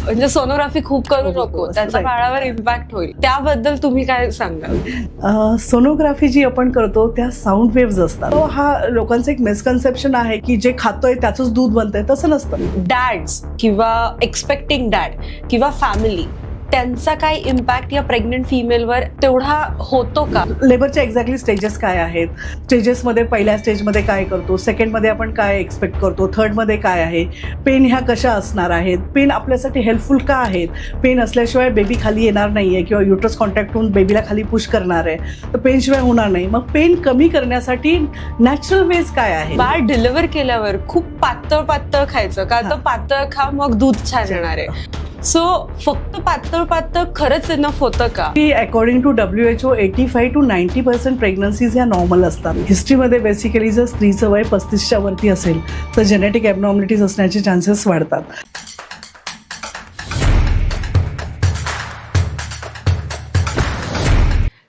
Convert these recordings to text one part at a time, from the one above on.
म्हणजे सोनोग्राफी खूप करू नको, त्याचा Right. बाळावर इम्पॅक्ट होईल, त्याबद्दल तुम्ही काय सांगाल? सोनोग्राफी जी आपण करतो त्या साऊंड वेव्ज असतात. तो हा लोकांचं एक मिसकन्सेप्शन आहे की जे खातोय त्याचंच दूध बनतंय, तसं नसतं. डॅड्स किंवा एक्सपेक्टिंग डॅड किंवा फॅमिली, त्यांचा काय इम्पॅक्ट या प्रेग्नंट फिमेलवर तेवढा होतो का? लेबरच्या एक्झॅक्टली स्टेजेस काय आहेत, स्टेजेसमध्ये पहिल्या स्टेजमध्ये काय करतो, सेकंडमध्ये आपण काय एक्सपेक्ट करतो, थर्डमध्ये काय आहे, पेन ह्या कशा असणार आहेत, पेन आपल्यासाठी हेल्पफुल का आहेत, पेन असल्याशिवाय बेबी खाली येणार नाही आहे किंवा युट्रस कॉन्टॅक्ट होऊन बेबीला खाली पुश करणार आहे, तर पेनशिवाय होणार नाही. मग पेन कमी करण्यासाठी नॅचरल वेज काय आहे? बाळ डिलिव्हर केल्यावर खूप पातळ पातळ खायचं का, तर पातळ खा मग दूध छान येणार आहे. सो फक्त पातळ पातळ खरंच इनफ होतं का? की according to WHO 85 to 90% pregnancies ह्या नॉर्मल असतात. हिस्ट्रीमध्ये बेसिकली जर स्त्रीचं वय 35च्या वरती असेल तर जेनेटिक ॲबनॉर्मलिटीज असण्याचे चान्सेस वाढतात.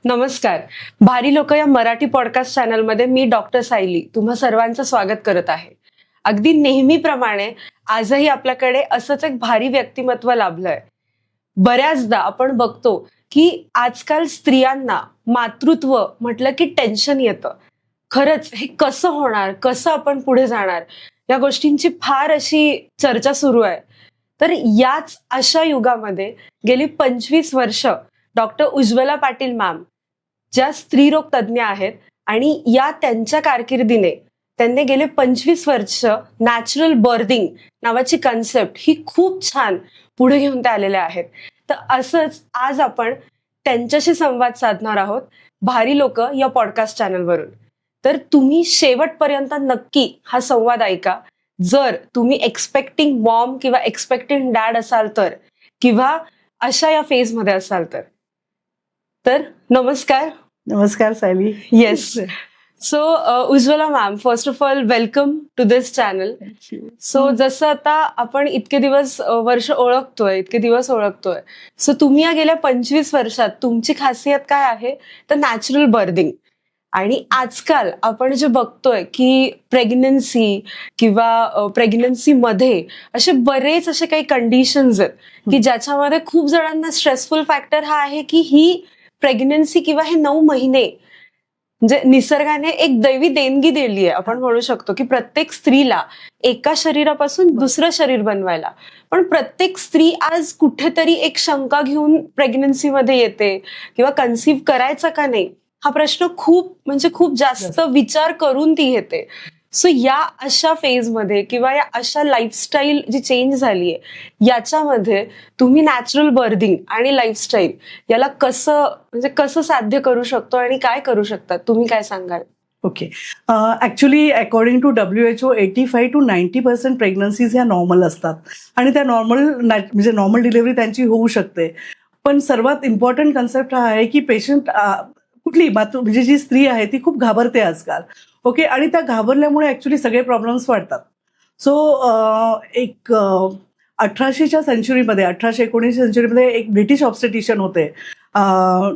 नमस्कार, भारी लोक या मराठी पॉडकास्ट चॅनलमध्ये मी डॉक्टर सायली तुम्हा सर्वांचं स्वागत करत आहे. अगदी नेहमीप्रमाणे आजही आपल्याकडे असंच एक भारी व्यक्तिमत्व लाभलंय. बऱ्याचदा आपण बघतो की आजकाल स्त्रियांना मातृत्व म्हटलं की टेन्शन येतं. खरंच हे कसं होणार, कसं आपण पुढे जाणार, या गोष्टींची फार अशी चर्चा सुरू आहे. तर याच अशा युगामध्ये गेली 25 वर्ष डॉक्टर उज्ज्वला पाटील मॅम ज्या स्त्रीरोग तज्ज्ञ आहेत आणि या त्यांच्या कारकिर्दीने त्यांनी गेले 25 वर्ष नॅचरल बर्थिंग नावाची कन्सेप्ट ही खूप छान पुढे घेऊन ते आलेल्या आहेत. तर असंच आज आपण त्यांच्याशी संवाद साधणार आहोत भारी लोक या पॉडकास्ट चॅनलवरून. तर तुम्ही शेवटपर्यंत नक्की हा संवाद ऐका. जर तुम्ही एक्सपेक्टिंग मॉम किंवा एक्सपेक्टिंग डॅड असाल तर, किंवा अशा या फेजमध्ये असाल तर नमस्कार. नमस्कार Sayali. Yes. So Ujjwala ma'am, first of all welcome to this channel. So जसं आता आपण इतके दिवस ओळखतोय, सो तुम्ही या गेल्या 25 वर्षात तुमची खासियत काय आहे, तर नॅचरल बर्थिंग. आणि आजकाल आपण जे बघतोय की प्रेग्नन्सी किंवा प्रेग्नन्सीमध्ये असे काही कंडिशन्स आहेत की ज्याच्यामध्ये खूप जणांना स्ट्रेसफुल फॅक्टर हा आहे की ही प्रेग्नन्सी किंवा हे 9 महिने म्हणजे निसर्गाने एक दैवी देणगी दिली आहे. आपण म्हणू शकतो की प्रत्येक स्त्रीला एका शरीरापासून दुसरं शरीर बनवायला. पण प्रत्येक स्त्री आज कुठेतरी एक शंका घेऊन प्रेग्नन्सीमध्ये येते किंवा कन्सीव्ह करायचं का नाही हा प्रश्न खूप जास्त विचार करून ती येते. सो या अशा फेजमध्ये किंवा या अशा लाईफस्टाईल जी चेंज झालीये याच्यामध्ये तुम्ही नॅचरल बर्थिंग आणि लाईफस्टाईल याला कसं साध्य करू शकतो आणि काय करू शकतात, तुम्ही काय सांगाल? Okay. Actually according to WHO 85 to 90% pregnancies ह्या नॉर्मल असतात आणि त्या म्हणजे नॉर्मल डिलिव्हरी त्यांची होऊ शकते. पण सर्वात इम्पॉर्टंट कन्सेप्ट हा आहे की पेशंट कुठली म्हणजे जी स्त्री आहे ती खूप घाबरते आजकाल. ओके. आणि त्या घाबरल्यामुळे ॲक्च्युली सगळे प्रॉब्लेम्स वाढतात. सो एक 1800च्या सेंचुरीमध्ये 1819 सेंचुरीमध्ये एक ब्रिटिश ऑब्स्टेटिशियन होते,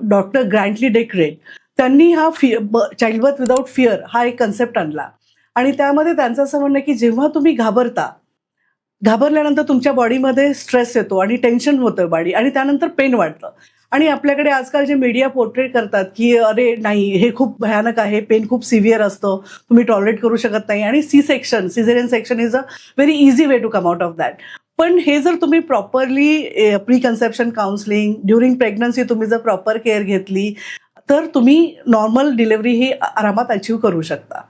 डॉक्टर ग्रँटली डेक्रेट. त्यांनी हा चाइल्ड बर्थ विदाऊट फिअर हा एक कन्सेप्ट आणला. आणि त्यामध्ये त्यांचं असं म्हणणं आहे की जेव्हा तुम्ही घाबरल्यानंतर तुमच्या बॉडीमध्ये स्ट्रेस येतो आणि टेन्शन होतं बॉडी, आणि त्यानंतर पेन वाढतं. आणि आपल्याकडे आजकाल जे मीडिया पोर्ट्रेट करतात की अरे नाही, हे खूप भयानक आहे, पेन खूप सिव्हिअर असतं, तुम्ही टॉलरेट करू शकत नाही, आणि caesarean section is a very easy way to come out of that. पण हे जर तुम्ही properly pre conception counselling during pregnancy तुम्ही जर प्रॉपर केअर घेतली तर तुम्ही नॉर्मल डिलिव्हरी ही आरामात अचीव्ह करू शकता.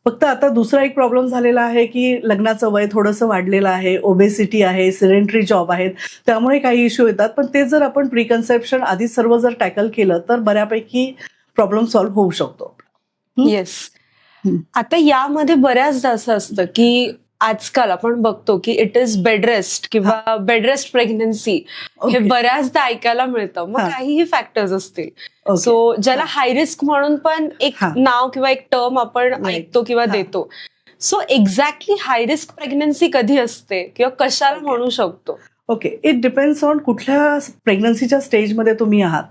फक्त आता दुसरा एक प्रॉब्लेम झालेला आहे की लग्नाचं वय थोडंसं वाढलेलं आहे, ओबेसिटी आहे, सिडेंटरी जॉब आहेत, त्यामुळे काही इश्यू येतात. पण ते जर आपण प्रिकन्सेप्शन आधी सर्व जर टॅकल केलं तर बऱ्यापैकी प्रॉब्लेम सॉल्व्ह होऊ शकतो. येस. आता यामध्ये बऱ्याचदा असं असतं की आजकाल आपण बघतो की इट इज बेडरेस्ट किंवा बेडरेस्ट प्रेग्नन्सी हे बऱ्याचदा ऐकायला मिळतं. मग काहीही फॅक्टर्स असतील, सो ज्याला हाय रिस्क म्हणून पण एक नाव किंवा एक टर्म आपण ऐकतो किंवा देतो. So exactly high risk pregnancy कधी असते किंवा कशाला म्हणू शकतो? ओके. इट डिपेंड्स ऑन कुठल्या प्रेग्नन्सीच्या स्टेजमध्ये तुम्ही आहात.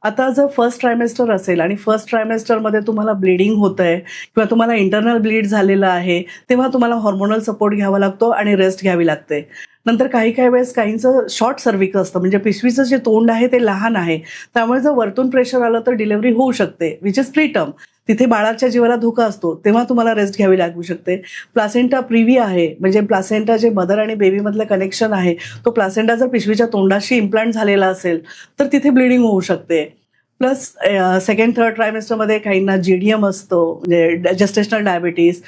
आता जर फर्स्ट ट्रायमेस्टर असेल आणि फर्स्ट ट्रायमेस्टरमध्ये तुम्हाला ब्लिडिंग होत आहे किंवा तुम्हाला इंटरनल ब्लीड झालेलं आहे, तेव्हा तुम्हाला हॉर्मोनल सपोर्ट घ्यावा लागतो आणि रेस्ट घ्यावी लागते. नंतर काही काही वेळेस काहींचं शॉर्ट सर्विक्स असतं, म्हणजे पिशवीचं जे तोंड आहे ते लहान आहे, त्यामुळे जर वरतून प्रेशर आलं तर डिलिव्हरी होऊ शकते, विच इज प्रीटर्म. तिथे बाळाच्या जीवाला धोका असतो, तेव्हा तुम्हाला रेस्ट घ्यावी लागू शकते. प्लासेंटा प्रिव्ही आहे, म्हणजे प्लासेंटा जे मदर आणि बेबीमधलं कनेक्शन आहे, तो प्लासेंटा जर पिशवीच्या तोंडाशी इम्प्लांट झालेला असेल तर तिथे ब्लिडिंग होऊ शकते. प्लस सेकंड थर्ड ट्रायमेस्टरमध्ये काहींना जीडीएम असतो, म्हणजे जेस्टेशनल डायबिटीज,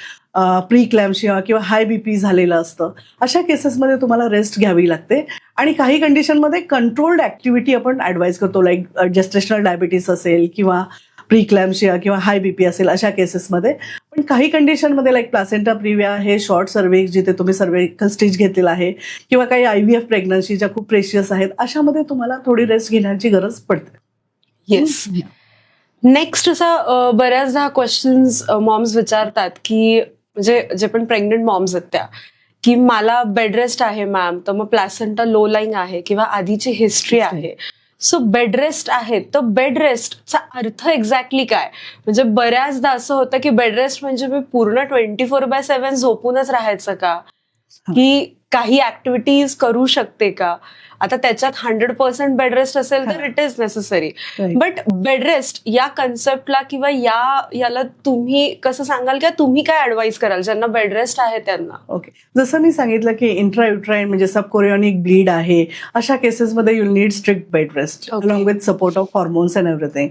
प्री क्लॅम्शिया किंवा हाय बीपी झालेलं असतं. अशा केसेसमध्ये तुम्हाला रेस्ट घ्यावी लागते. आणि काही कंडिशनमध्ये कंट्रोल्ड ॲक्टिव्हिटी आपण ॲडवाईज करतो, लाईक जेस्टेशनल डायबिटीस असेल किंवा प्री क्लॅम्शिया किंवा हाय बीपी असेल अशा केसेसमध्ये. पण काही कंडिशनमध्ये लाईक प्लासेंटा प्रिव्हिया हे शॉर्ट सर्व्हिक्स जिथे तुम्ही सर्व्हिकल स्टिच घेतलेला आहे किंवा काही IVF प्रेग्नन्सी ज्या खूप प्रेशियस आहेत, अशामध्ये तुम्हाला थोडी रेस्ट घेण्याची गरज पडते. येस. नेक्स्ट असा बऱ्याचदा क्वेश्चन्स मॉम्स विचारतात की म्हणजे जे पण प्रेग्नंट मॉम्स आहेत त्या, की मला बेड रेस्ट आहे मॅम, तर मग प्लासेंटा लो लाईंग आहे किंवा आधीची हिस्ट्री आहे. सो बेड रेस्ट आहे, तर बेड रेस्टचा अर्थ एक्झॅक्टली काय? म्हणजे बऱ्याचदा असं होतं की बेड रेस्ट म्हणजे मी पूर्ण 24/7 झोपूनच राहायचं का, की काही ऍक्टिव्हिटीज करू शकते का? आता त्याच्यात 100% बेड रेस्ट असेल तर it is necessary. But bed rest या कन्सेप्टला किंवा याला तुम्ही कसं सांगाल किंवा तुम्ही काय ऍडवाइस कराल ज्यांना बेड रेस्ट आहे त्यांना? ओके, जसं मी सांगितलं की इंट्रायुट्राईन म्हणजे सबकोरियॉनिक ब्लीड आहे, अशा केसेसमध्ये you'll need strict bed rest along with support of hormones and everything.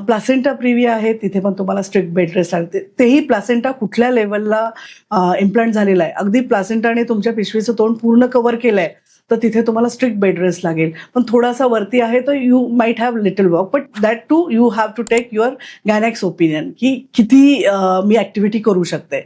Placenta previa आहे, तिथे पण तुम्हाला स्ट्रिक्ट बेड रेस्ट आहे. तेही प्लासेंटा कुठल्या लेवलला इम्प्लांट झालेला आहे, अगदी प्लासेंटाने तुमच्या पिशवीचं तोंड पूर्ण कव्हर केलंय तर तिथे तुम्हाला स्ट्रिक्ट बेड रेस्ट लागेल. पण थोडासा वरती आहे तर you might have little walk, but that too you have to take your gynaec's opinion की किती मी ॲक्टिव्हिटी करू शकते.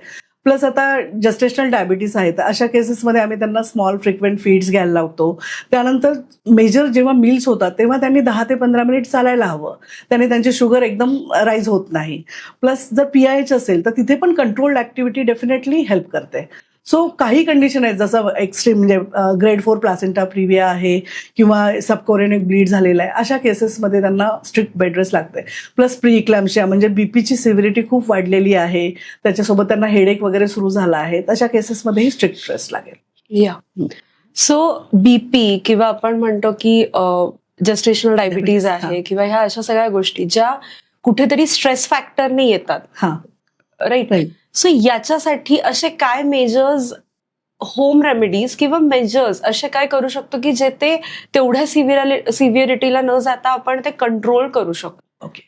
प्लस आता जस्टेशनल डायबिटीस आहेत, अशा केसेसमध्ये आम्ही त्यांना स्मॉल फ्रिक्वेंट फीड्स घ्यायला लावतो. त्यानंतर मेजर जेव्हा मील्स होतात तेव्हा त्यांनी 10 ते 15 मिनिट चालायला हवं, त्याने त्यांची शुगर एकदम राईज होत नाही. प्लस जर PIH असेल तर तिथे पण कंट्रोल्ड ॲक्टिव्हिटी डेफिनेटली हेल्प करते. सो काही कंडिशन आहेत, जसं एक्स्ट्रीम म्हणजे ग्रेड 4 प्लासेंटा प्रिव्हिया आहे किंवा सबकोरियनिक ब्लीड झालेला आहे, अशा केसेसमध्ये त्यांना स्ट्रिक्ट बेड रेस्ट लागते. प्लस प्री क्लॅम्शिया म्हणजे बीपीची सिव्हिरिटी खूप वाढलेली आहे, त्याच्यासोबत त्यांना हेडेक वगैरे सुरू झाला आहे, अशा केसेसमध्येही स्ट्रिक्ट रेस्ट लागेल. या सो बीपी किंवा आपण म्हणतो की जेस्टेशनल डायबिटीज आहे किंवा ह्या अशा सगळ्या गोष्टी ज्या कुठेतरी स्ट्रेस फॅक्टरने येतात, राईट? सो याच्यासाठी असे काय मेजर्स, होम रेमेडीज किंवा मेजर्स असे काय करू शकतो की जे ते तेवढ्या सिव्हिरिटीला न जाता आपण ते कंट्रोल करू शकतो? ओके,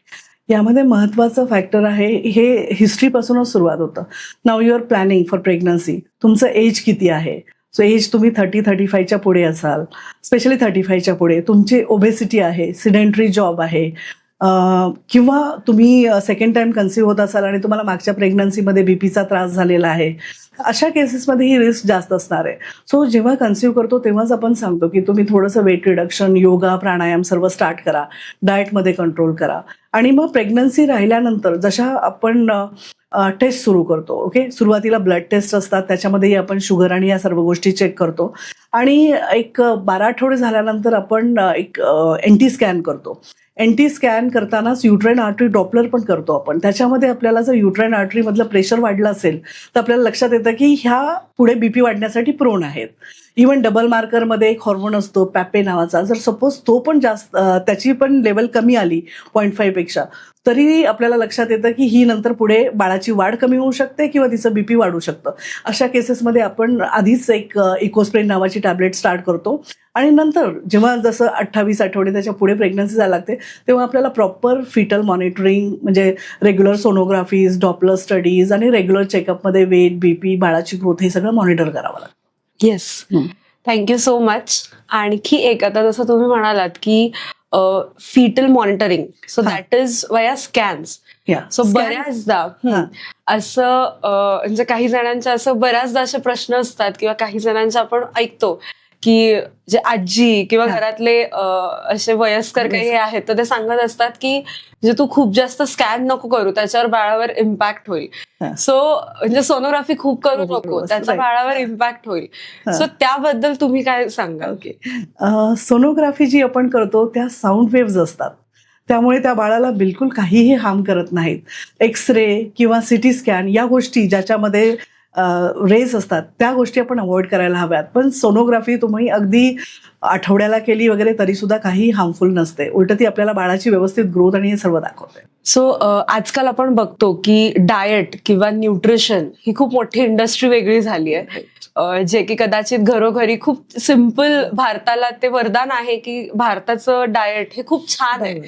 यामध्ये महत्त्वाचं फॅक्टर आहे, हे हिस्ट्रीपासूनच सुरुवात होतं. नाव युअर प्लॅनिंग फॉर प्रेग्नन्सी, तुमचं एज किती आहे? सो एज तुम्ही 30-35च्या पुढे असाल, स्पेशली 35च्या पुढे, तुमची ओबेसिटी आहे, सिडेंटरी जॉब आहे, किंवा तुम्ही सेकंड टाइम कन्सिव्ह होत असाल आणि तुम्हाला मागच्या प्रेग्नन्सीमध्ये बीपीचा त्रास झालेला आहे, अशा केसेसमध्ये ही रिस्क जास्त असणार आहे. सो जेव्हा कन्सिव्ह करतो तेव्हाच आपण सांगतो की तुम्ही थोडंसं वेट रिडक्शन, योगा, प्राणायाम सर्व स्टार्ट करा, डाएटमध्ये कंट्रोल करा. आणि मग प्रेग्नन्सी राहिल्यानंतर जशा आपण टेस्ट सुरू करतो, ओके, सुरुवातीला ब्लड टेस्ट असतात, त्याच्यामध्येही आपण शुगर आणि या सर्व गोष्टी चेक करतो. आणि एक 12 आठवडे झाल्यानंतर आपण एक NT स्कॅन करतो. NT स्कॅन करतानाच युट्राईन आर्टरी डॉपलर पण करतो आपण. त्याच्यामध्ये आपल्याला जर युट्राईन आर्टरीमधलं प्रेशर वाढलं असेल तर आपल्याला लक्षात येतं की ह्या पुढे बीपी वाढण्यासाठी प्रोन आहेत. इव्हन डबल मार्करमध्ये एक हॉर्मोन असतो पॅपे नावाचा, जर सपोज तो पण जास्त, त्याची पण लेवल कमी आली 0.5 पेक्षा, तरी आपल्याला लक्षात येतं की ही नंतर पुढे बाळाची वाढ कमी होऊ शकते किंवा तिचं बीपी वाढू शकतं. अशा केसेसमध्ये आपण आधीच एक इकोस्प्रिन नावाची टॅबलेट स्टार्ट करतो. आणि नंतर जेव्हा जसं 28 आठवडे त्याच्या पुढे प्रेग्नन्सी जायला लागते तेव्हा आपल्याला प्रॉपर फिटल मॉनिटरिंग म्हणजे रेग्युलर सोनोग्राफीज, डॉपलर स्टडीज आणि रेग्युलर चेकअपमध्ये वेट, बीपी, बाळाची ग्रोथ हे सगळं मॉनिटर करावं लागतं. Yes, thank you so much. आणखी एक, आता जसं तुम्ही म्हणालात की foetal monitoring, so that is via scans. So बऱ्याचदा असं म्हणजे काही जणांच्या असं बऱ्याचदा असे प्रश्न असतात किंवा काही जणांच्या आपण ऐकतो की जे आजी किंवा घरातले असे वयस्कर काही आहेत तर ते सांगत असतात की म्हणजे तू खूप जास्त स्कॅन नको करू, त्याच्यावर बाळावर इम्पॅक्ट होईल. सो म्हणजे सोनोग्राफी खूप करू नको, त्याचा बाळावर इम्पॅक्ट होईल. सो त्याबद्दल तुम्ही काय सांगाल? ओके, सोनोग्राफी जी आपण करतो त्या साऊंड वेव्ज असतात, त्यामुळे त्या बाळाला बिलकुल काहीही हार्म करत नाहीत. एक्सरे किंवा CT स्कॅन या गोष्टी ज्याच्यामध्ये रेज असतात त्या गोष्टी आपण अवॉइड करायला हव्यात. पण सोनोग्राफी तुम्ही अगदी आठवड्याला केली वगैरे तरी सुद्धा काही हार्मफुल नसते. उलट ती आपल्याला बाळाची व्यवस्थित ग्रोथ आणि हे सर्व दाखवते. सो आजकाल आपण बघतो की डाएट किंवा न्यूट्रिशन ही खूप मोठी इंडस्ट्री वेगळी झाली आहे. जे की कदाचित घरोघरी खूप सिम्पल, भारताला ते वरदान आहे की भारताचं डाएट हे खूप छान आहे.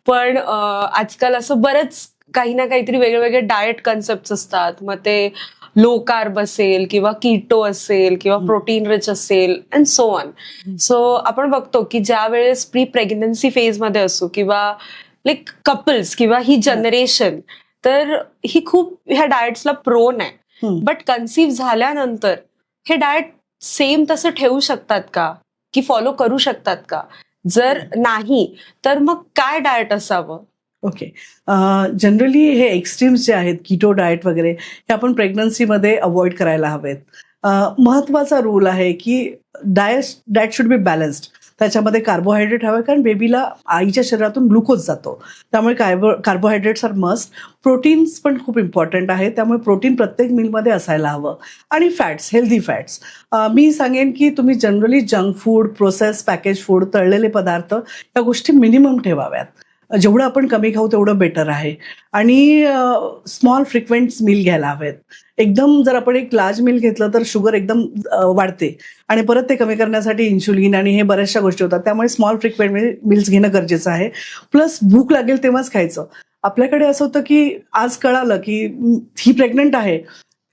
पण आजकाल असं बरंच काही ना काहीतरी वेगळे डाएट कन्सेप्ट असतात. मग ते लो कार्ब असेल किंवा कीटो असेल किंवा प्रोटीन रिच असेल अँड सो ऑन. सो आपण बघतो की ज्या वेळेस प्री प्रेग्नन्सी फेज मध्ये असू किंवा लाईक कपल्स किंवा ही जनरेशन, तर ही खूप ह्या डाएट्सला प्रोन आहे. बट कन्सीव्ह झाल्यानंतर हे डाएट सेम तसं ठेवू शकतात का, की फॉलो करू शकतात का? जर नाही तर मग काय डाएट असावं? ओके. जनरली हे एक्स्ट्रीम्स जे आहेत, कीटो डाएट वगैरे, हे आपण प्रेग्नन्सीमध्ये अवॉइड करायला हवेत. महत्वाचा रूल आहे की डाएट शुड बी बॅलन्स्ड. त्याच्यामध्ये कार्बोहायड्रेट हवं, कारण बेबीला आईच्या शरीरातून ग्लुकोज जातो, त्यामुळे कार्बोहायड्रेट्स आर मस्ट. प्रोटीन्स पण खूप इम्पॉर्टंट आहे, त्यामुळे प्रोटीन प्रत्येक मीलमध्ये असायला हवं. आणि फॅट्स, हेल्दी फॅट्स. मी सांगेन की तुम्ही generally junk food, process package food, तळलेले पदार्थ या गोष्टी मिनिमम ठेवाव्यात. जेवढं आपण कमी खाऊ तेवढं बेटर आहे. आणि स्मॉल फ्रिक्वेंट मील घ्यायला हवेत. एकदम जर आपण एक लार्ज मील घेतलं तर शुगर एकदम वाढते आणि परत ते कमी करण्यासाठी इन्शुलिन आणि हे बऱ्याचशा गोष्टी होतात. त्यामुळे स्मॉल फ्रिक्वेंट मील्स घेणं गरजेचं आहे. प्लस भूक लागेल तेव्हाच खायचं. आपल्याकडे असं होतं की आज कळालं की ही प्रेग्नंट आहे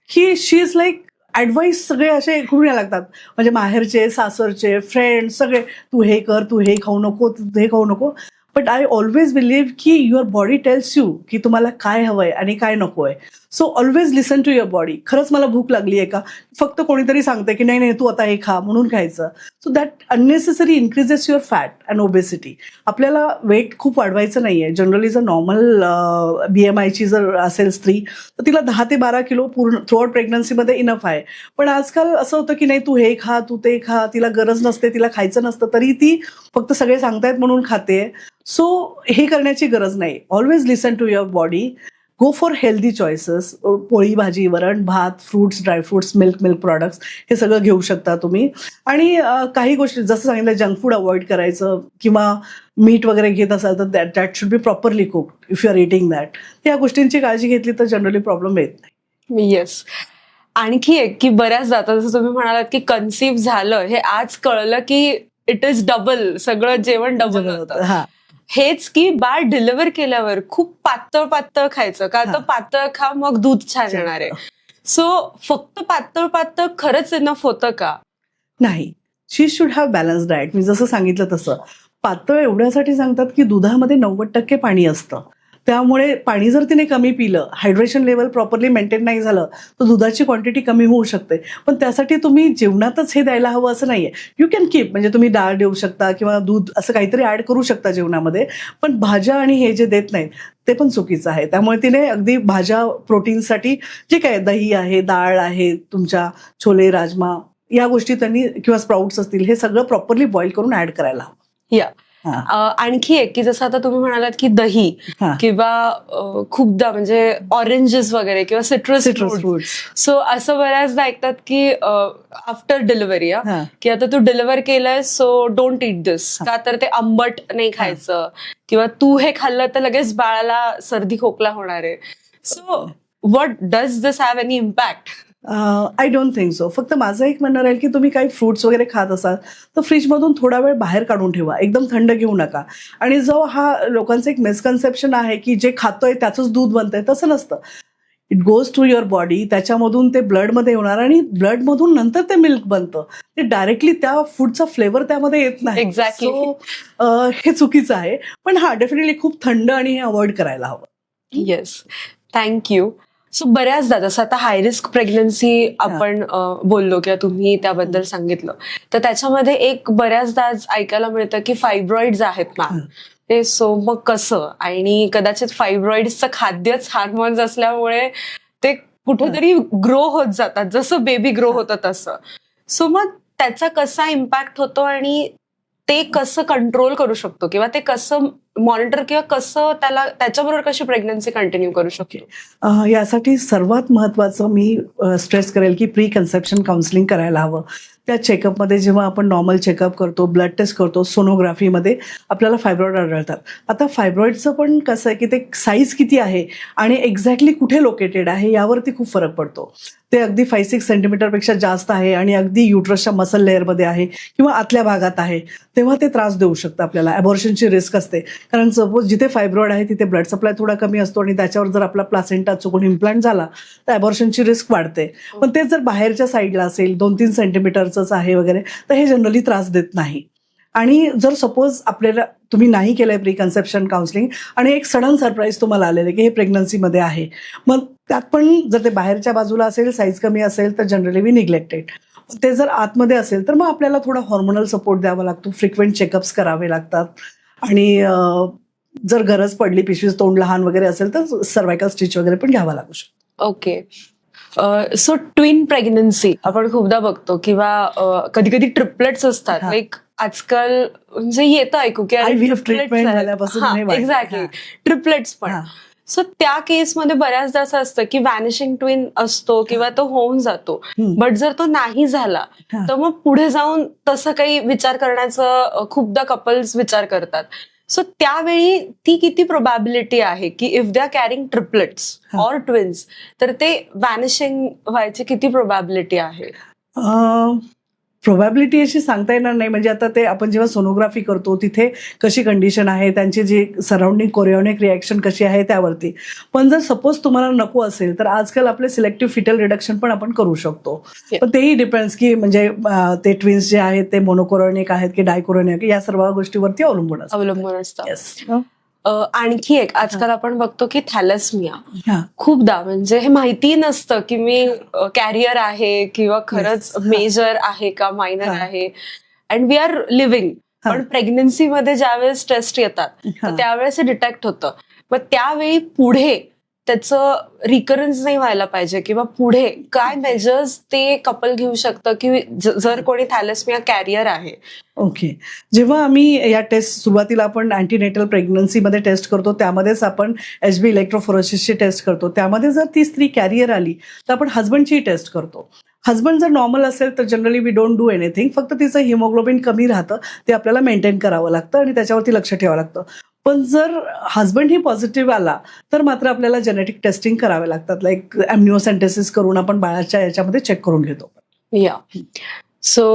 की शी इज लाईक ॲडवाईस सगळे असे करून यायला लागतात. म्हणजे माहेरचे, सासरचे, फ्रेंड्स सगळे, तू हे कर, तू हे खाऊ नको, तू हे खाऊ नको. बट आय ऑलवेज बिलीव्ह की युअर बॉडी टेल्स यू की तुम्हाला काय हवंय आणि काय नको आहे. So always listen to your body. खरंच मला भूक लागली आहे का, फक्त कोणीतरी सांगते की नाही तू आता हे खा म्हणून खायचं. So that unnecessary increases your fat and obesity. आपल्याला वेट खूप वाढवायचं नाही आहे. जनरली जर नॉर्मल BMIची जर असेल स्त्री तर तिला 10 ते 12 किलो पूर्ण थ्रूआउट प्रेग्नन्सीमध्ये इनफ आहे. पण आजकाल असं होतं की नाही तू हे खा, तू ते खा, तिला गरज नसते, तिला खायचं नसतं, तरी ती फक्त सगळे सांगतायत म्हणून खाते. सो हे करण्याची गरज नाही. Always listen to your body. Go for healthy choices. पोळी भाजी, वरण भात, फ्रुट्स, ड्रायफ्रुट्स, मिल्क प्रोडक्ट्स हे सगळं घेऊ शकता तुम्ही. आणि काही गोष्टी जसं सांगितलं, जंक फूड अवॉइड करायचं किंवा मीठ वगैरे घेत असाल तर that should be properly cooked if you are eating that. या गोष्टींची काळजी घेतली तर जनरली प्रॉब्लेम येत नाही. येस. आणखी एक की बऱ्याचदा आता जसं तुम्ही म्हणालात की कन्सीव्ह झालं हे आज कळलं की इट इज डबल, सगळं जेवण डबल होतं. हा, हेच की बाळ डिलिव्हर केल्यावर खूप पातळ खायचं का, तर पातळ खा मग दूध छान येणार आहे. सो फक्त पातळ खरंच इनफ होतं का? नाही. शी शुड हॅव बॅलन्स डाएट. मी जसं सांगितलं तसं पातळ एवढ्यासाठी सांगतात की दुधामध्ये 90% पाणी असतं. त्यामुळे पाणी जर तिने कमी पिलं, हायड्रेशन लेवल प्रॉपरली मेंटेन नाही झालं तर दुधाची क्वांटिटी कमी होऊ शकते. पण त्यासाठी तुम्ही जेवणातच हे द्यायला हवं असं नाहीये. यू कॅन कीप, म्हणजे तुम्ही डाळ देऊ शकता किंवा दूध असं काहीतरी ऍड करू शकता जेवणामध्ये. पण भाज्या आणि हे जे देत नाहीत ते पण चुकीचं आहे. त्यामुळे तिने अगदी भाज्या, प्रोटीनसाठी जे काय दही आहे, डाळ आहे, तुमच्या छोले, राजमा या गोष्टी त्यांनी किंवा स्प्राउट्स असतील हे सगळं प्रॉपरली बॉईल करून ऍड करायला हवं. या आणखी एक की जसं आता तुम्ही म्हणालात की दही किंवा खूपदा म्हणजे ऑरेंजेस वगैरे किंवा सिट्रस फ्रुट्स. सो असं बऱ्याचदा ऐकतात की आफ्टर डिलिव्हरी की आता तू डिलिव्हर केलंय सो डोंट इट दिस, का तर ते आंबट नाही खायचं किंवा तू हे खाल्लं तर लगेच बाळाला सर्दी खोकला होणार आहे. So what does this have any impact? I don't think so. फक्त माझं एक म्हणणं राहील की तुम्ही काही फ्रुट्स वगैरे खात असाल तर फ्रीजमधून थोडा वेळ बाहेर काढून ठेवा. एकदम थंड घेऊ नका. आणि जो हा लोकांचं एक मिसकन्सेप्शन आहे की जे खातोय त्याचंच दूध बनतंय, तसं नसतं. It goes to your body, त्याच्यामधून ते ब्लडमध्ये होणार आणि ब्लडमधून नंतर ते मिल्क बनतं. ते डायरेक्टली त्या फूडचा फ्लेवर त्यामध्ये येत नाही. एक्झॅक्टली. सो हे चुकीचं आहे. पण हा डेफिनेटली खूप थंड आणि हे अवॉइड करायला हवं. Yes, thank you. सो बऱ्याचदा जसं आता हाय रिस्क प्रेग्नन्सी आपण बोललो किंवा तुम्ही त्याबद्दल सांगितलं, तर त्याच्यामध्ये एक बऱ्याचदा ऐकायला मिळतं की फायब्रॉइड्स आहेत ना ते. सो मग कसं, आणि कदाचित फायब्रॉइड्सचं खाद्यच हार्मोन्स असल्यामुळे ते कुठेतरी ग्रो होत जातात, जसं बेबी ग्रो होतं तसं. सो मग त्याचा कसा इम्पॅक्ट होतो आणि ते कसं कंट्रोल करू शकतो किंवा ते कसं मॉनिटर किंवा कसं त्याच्याबरोबर कशी प्रेग्नन्सी कंटिन्यू करू शकतो? यासाठी सर्वात महत्त्वाचं मी स्ट्रेस करेल की प्री कन्सेप्शन काउन्सिलिंग करायला हवं. त्या चेकअपमध्ये जेव्हा आपण नॉर्मल चेकअप करतो, ब्लड टेस्ट करतो, सोनोग्राफीमध्ये आपल्याला फायब्रॉइड आढळतात. आता फायब्रॉइडचं पण कसं आहे की ते साईज किती आहे आणि एक्झॅक्टली कुठे लोकेटेड आहे यावरती खूप फरक पडतो. ते अगदी 5-6 सेंटीमीटरपेक्षा जास्त आहे आणि अगदी युट्रसच्या मसल लेअरमध्ये आहे किंवा आतल्या भागात आहे, तेव्हा ते त्रास देऊ शकतं आपल्याला. ॲबॉर्शनची रिस्क असते, कारण सपोज जिथे फायब्रॉइड आहे तिथे ब्लड सप्लाय थोडा कमी असतो आणि त्याच्यावर जर आपला प्लासेंटा चुकून इम्प्लांट झाला तर ॲबॉर्शनची रिस्क वाढते. पण ते जर बाहेरच्या साईडला असेल, 2-3 सेंटीमीटरचंच आहे वगैरे, तर हे जनरली त्रास देत नाही. आणि जर सपोज आपल्याला तुम्ही नाही केलंय प्री कन्सेप्शन काउन्सिलिंग आणि एक सडन सरप्राईज तुम्हाला आलेलं आहे की हे प्रेग्नन्सीमध्ये आहे, मग त्यात पण जर ते बाहेरच्या बाजूला असेल, साईज कमी असेल तर जनरली वी निग्लेक्टेड. ते जर आतमध्ये असेल तर मग आपल्याला थोडा हॉर्मोनल सपोर्ट द्यावा लागतो, फ्रिक्वेंट चेकअप्स करावे लागतात आणि जर गरज पडली, पिशवीच तोंड लहान वगैरे असेल तर सर्वायकल स्टिच वगैरे पण घ्यावा लागू शकतो. ओके. सो ट्विन प्रेग्नन्सी आपण खूपदा बघतो किंवा कधी कधी ट्रिपलेट्स असतात. हा. लाईक आजकाल म्हणजे येतं ऐकू की IVF ट्रीटमेंट झाल्यापासून हे वाढलंय. एक्झॅक्टली, हा. ट्रिपलेट्स पण. हा. सो त्या केसमध्ये बऱ्याचदा असं असतं की व्हॅनिशिंग ट्विन असतो किंवा तो होऊन जातो, बट जर तो नाही झाला हा. तर मग पुढे जाऊन तसं काही विचार करण्याचं खूपदा कपल्स विचार करतात. सो त्यावेळी ती किती प्रोबॅबिलिटी आहे की if they are carrying triplets हा. ऑर ट्विन्स तर ते व्हॅनिशिंग व्हायची किती प्रोबॅबिलिटी आहे? प्रोबॅबिलिटी अशी सांगता येणार नाही. म्हणजे आता ते आपण जेव्हा सोनोग्राफी करतो तिथे कशी कंडिशन आहे, त्यांची जी सराउंडिंग कोरिओनिक रिॲक्शन कशी आहे त्यावरती. पण जर सपोज तुम्हाला नको असेल तर आजकाल आपले सिलेक्टिव्ह फिटल रिडक्शन पण आपण करू शकतो. Yeah. पण तेही डिपेंड्स की म्हणजे ते ट्विन्स जे आहेत ते मोनोकोरोनिक आहेत की डायकोरोनिक, या सर्व गोष्टीवरती अवलंबून असतं. Yes. Yes. आणखी एक आजकाल आपण बघतो की थॅलेसमिया हा. खूपदा म्हणजे हे माहिती नसतं की मी कॅरियर आहे किंवा खरंच Yes. मेजर आहे का मायनर हा. आहे, अँड वी आर लिव्हिंग. हा. पण प्रेग्नन्सीमध्ये ज्यावेळेस टेस्ट येतात हा. तर त्यावेळेस हे डिटेक्ट होतं. मग त्यावेळी पुढे त्याचं रिकरन्स नाही व्हायला पाहिजे किंवा पुढे काय मेजर्स ते कपल घेऊ शकतं की जर कोणी थॅलेसमिया कॅरियर आहे? ओके. जेव्हा आम्ही या टेस्ट सुरुवातीला आपण अँटीनेटल प्रेग्नन्सीमध्ये टेस्ट करतो त्यामध्येच आपण HB इलेक्ट्रोफोरेसिसची टेस्ट करतो. त्यामध्ये जर ती स्त्री कॅरियर आली तर आपण हजबंडची टेस्ट करतो. हजबंड जर नॉर्मल असेल तर generally we don't do anything. फक्त तिचं हिमोग्लोबिन कमी राहतं, ते आपल्याला मेंटेन करावं लागतं आणि त्याच्यावरती लक्ष ठेवावं लागतं. पण जर हजबंड ही पॉझिटिव्ह आला तर मात्र आपल्याला जेनेटिक टेस्टिंग करावे लागतात. लाईक ॲम्निओसेंटेसिस करून आपण बाळाच्या याच्यामध्ये चेक करून घेतो. या सो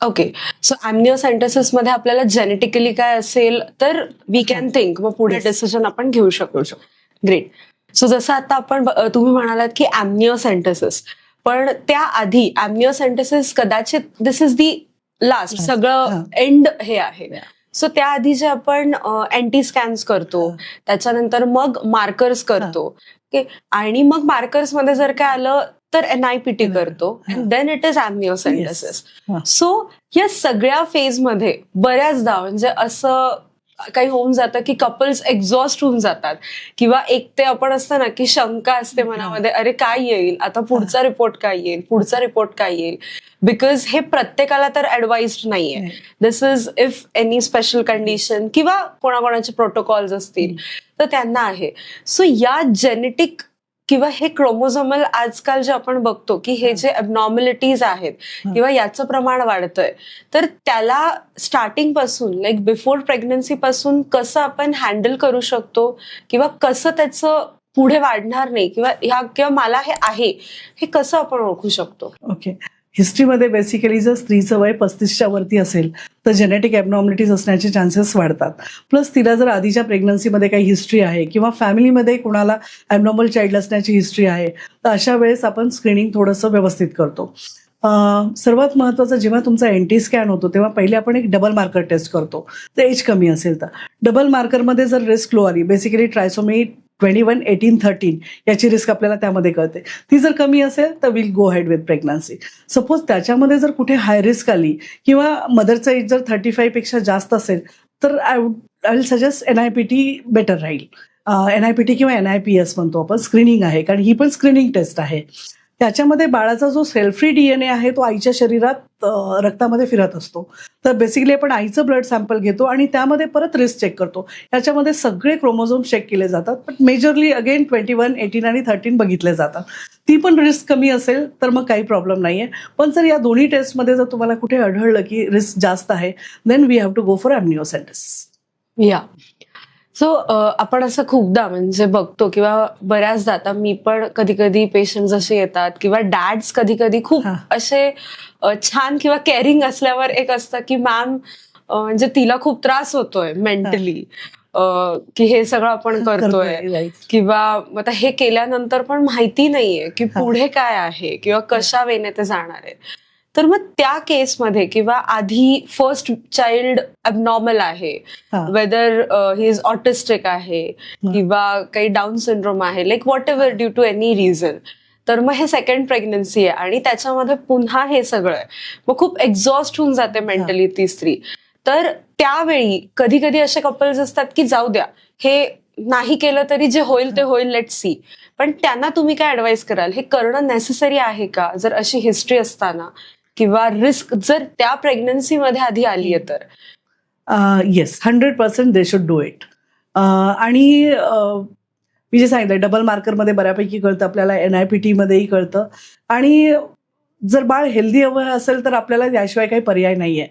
ओके. सो ॲम्निओसेंटेसिस मध्ये आपल्याला जेनेटिकली काय असेल तर वी कॅन थिंक, मग पुढे Yes. डिसिजन आपण घेऊ शकतो. ग्रेट. सो जसं आता आपण तुम्ही म्हणालात की ॲम्निओसेंटेसिस, पण त्याआधी ॲम्निओसेंटेसिस कदाचित दिस इज दी लास्ट, हा. सगळं एंड हे आहे. Yeah. सो त्याआधी जे आपण एंटी स्कॅन्स करतो, त्याच्यानंतर मग मार्कर्स करतो, ओके, आणि मग मार्कर्स मध्ये जर काय आलं तर NIPT करतो, अँड देन इट इज ॲम्निओसेंटेसिस. हा. सो या सगळ्या फेज मध्ये बऱ्याचदा म्हणजे असं काही होऊन जातं की कपल्स एक्झॉस्ट होऊन जातात किंवा एक ते आपण असतं ना की शंका असते मनामध्ये, अरे काय येईल आता, पुढचा रिपोर्ट काय येईल, पुढचा रिपोर्ट काय येईल, बिकॉज हे प्रत्येकाला तर ऍडवाइज्ड नाहीये. This is if any special condition किंवा कोणाकोणाचे प्रोटोकॉल्स असतील तर त्यांना आहे. सो या जेनेटिक किंवा हे क्रोमोझोमल आजकाल जे आपण बघतो की हे जे ॲबनॉर्मॅलिटीज आहेत किंवा याचं प्रमाण वाढतंय, तर त्याला स्टार्टिंग पासून लाईक बिफोर प्रेग्नन्सी पासून कसं आपण हँडल करू शकतो किंवा कसं त्याचं पुढे वाढणार नाही किंवा मला हे आहे हे कसं आपण ओळखू शकतो? ओके. हिस्ट्रीमध्ये बेसिकली जर स्त्रीचं वय 35च्या वरती असेल तर जेनेटिक ॲबनॉर्मलिटीज असण्याचे चान्सेस वाढतात. प्लस तिला जर आधीच्या प्रेग्नन्सीमध्ये काही हिस्ट्री आहे किंवा फॅमिलीमध्ये कोणाला ॲबनॉर्मल चाइल्ड असण्याची हिस्ट्री आहे तर अशा वेळेस आपण स्क्रीनिंग थोडंसं व्यवस्थित करतो. सर्वात महत्त्वाचं, जेव्हा तुमचा एनटी स्कॅन होतो तेव्हा पहिले आपण एक डबल मार्कर टेस्ट करतो. तर एज कमी असेल तर डबल मार्करमध्ये जर रिस्क लो आली, बेसिकली ट्रायसोमी 21, 18, 13 याची रिस्क आपल्याला त्यामध्ये कळते. ती जर कमी असेल तर will go head with pregnancy. Suppose त्याच्यामध्ये जर कुठे हाय रिस्क आली किंवा मदरचा एज जर 35 पेक्षा जास्त असेल तर I will suggest NIPT better राहील. NIPT किंवा NIPS म्हणतो आपण, स्क्रीनिंग आहे, कारण ही पण स्क्रीनिंग टेस्ट आहे. त्याच्यामध्ये बाळाचा जो सेल फ्री DNA आहे तो आईच्या शरीरात रक्तामध्ये फिरत असतो. तर बेसिकली आपण आईचं ब्लड सॅम्पल घेतो आणि त्यामध्ये परत रिस्क चेक करतो. याच्यामध्ये सगळे क्रोमोझोम चेक केले जातात, पण मेजरली अगेन 21, 18 आणि 13 बघितले जातात. ती पण रिस्क कमी असेल तर मग काही प्रॉब्लेम नाहीये. पण जर या दोन्ही टेस्टमध्ये जर तुम्हाला कुठे आढळलं की रिस्क जास्त आहे, then we have to go for amniocentesis. Yeah so आपण असं खूपदा म्हणजे बघतो किंवा बऱ्याचदा आता मी पण कधी कधी पेशंट असे येतात किंवा डॅड्स कधी कधी खूप हा. असे छान किंवा केअरिंग असल्यावर एक असतं की मॅम म्हणजे तिला खूप त्रास होतोय मेंटली की हे सगळं आपण करतोय Right. किंवा आता हे केल्यानंतर पण माहिती नाहीये की पुढे काय आहे किंवा कशा वेने ते जाणार आहे. तर मग त्या केसमध्ये किंवा आधी फर्स्ट चाइल्ड अबनॉर्मल आहे, हा. वेदर ही इज ऑटिस्टिक आहे किंवा काही डाऊन सिंड्रोम आहे, like whatever due to any reason, तर मग हे सेकंड प्रेग्नन्सी आहे आणि त्याच्यामध्ये पुन्हा हे सगळं आहे, मग खूप एक्झॉस्ट होऊन जाते मेंटली ती स्त्री. तर त्यावेळी कधी कधी असे कपल्स असतात की जाऊ द्या, हे नाही केलं तरी जे होईल ते होईल, लेट सी. पण त्यांना तुम्ही काय ऍडवाइस कराल, हे करणं नेसेसरी आहे का जर अशी हिस्ट्री असताना किंवा रिस्क जर त्या प्रेग्नन्सीमध्ये आधी आली आहे तर? Yes, 100% they should do it. आणि मी जे सांगितलं डबल मार्करमध्ये बऱ्यापैकी कळतं आपल्याला, NIPT मध्येही कळतं. आणि जर बाळ हेल्दी हवं असेल तर आपल्याला त्याशिवाय काही पर्याय नाहीये.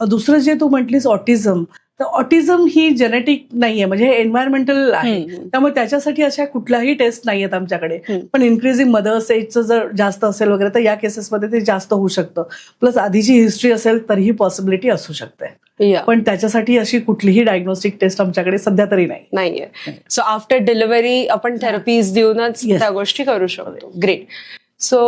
दुसरं जे तू म्हटलीस ऑटिझम, तर ऑटिझम ही जेनेटिक नाहीये, म्हणजे हे एन्व्हायरमेंटल आहे. त्यामुळे त्याच्यासाठी अशा कुठल्याही टेस्ट नाहीयेत आमच्याकडे. पण इन्क्रीजिंग मदर्स एजचं जर जास्त असेल वगैरे तर या केसेसमध्ये ते जास्त होऊ शकतं. प्लस आधीची हिस्ट्री असेल तरीही पॉसिबिलिटी असू शकते. पण त्याच्यासाठी अशी कुठलीही डायग्नोस्टिक टेस्ट आमच्याकडे सध्या तरी नाहीये. सो आफ्टर डिलिव्हरी आपण थेरपीज देऊनच Yes. त्या गोष्टी करू शकतो. ग्रेट. सो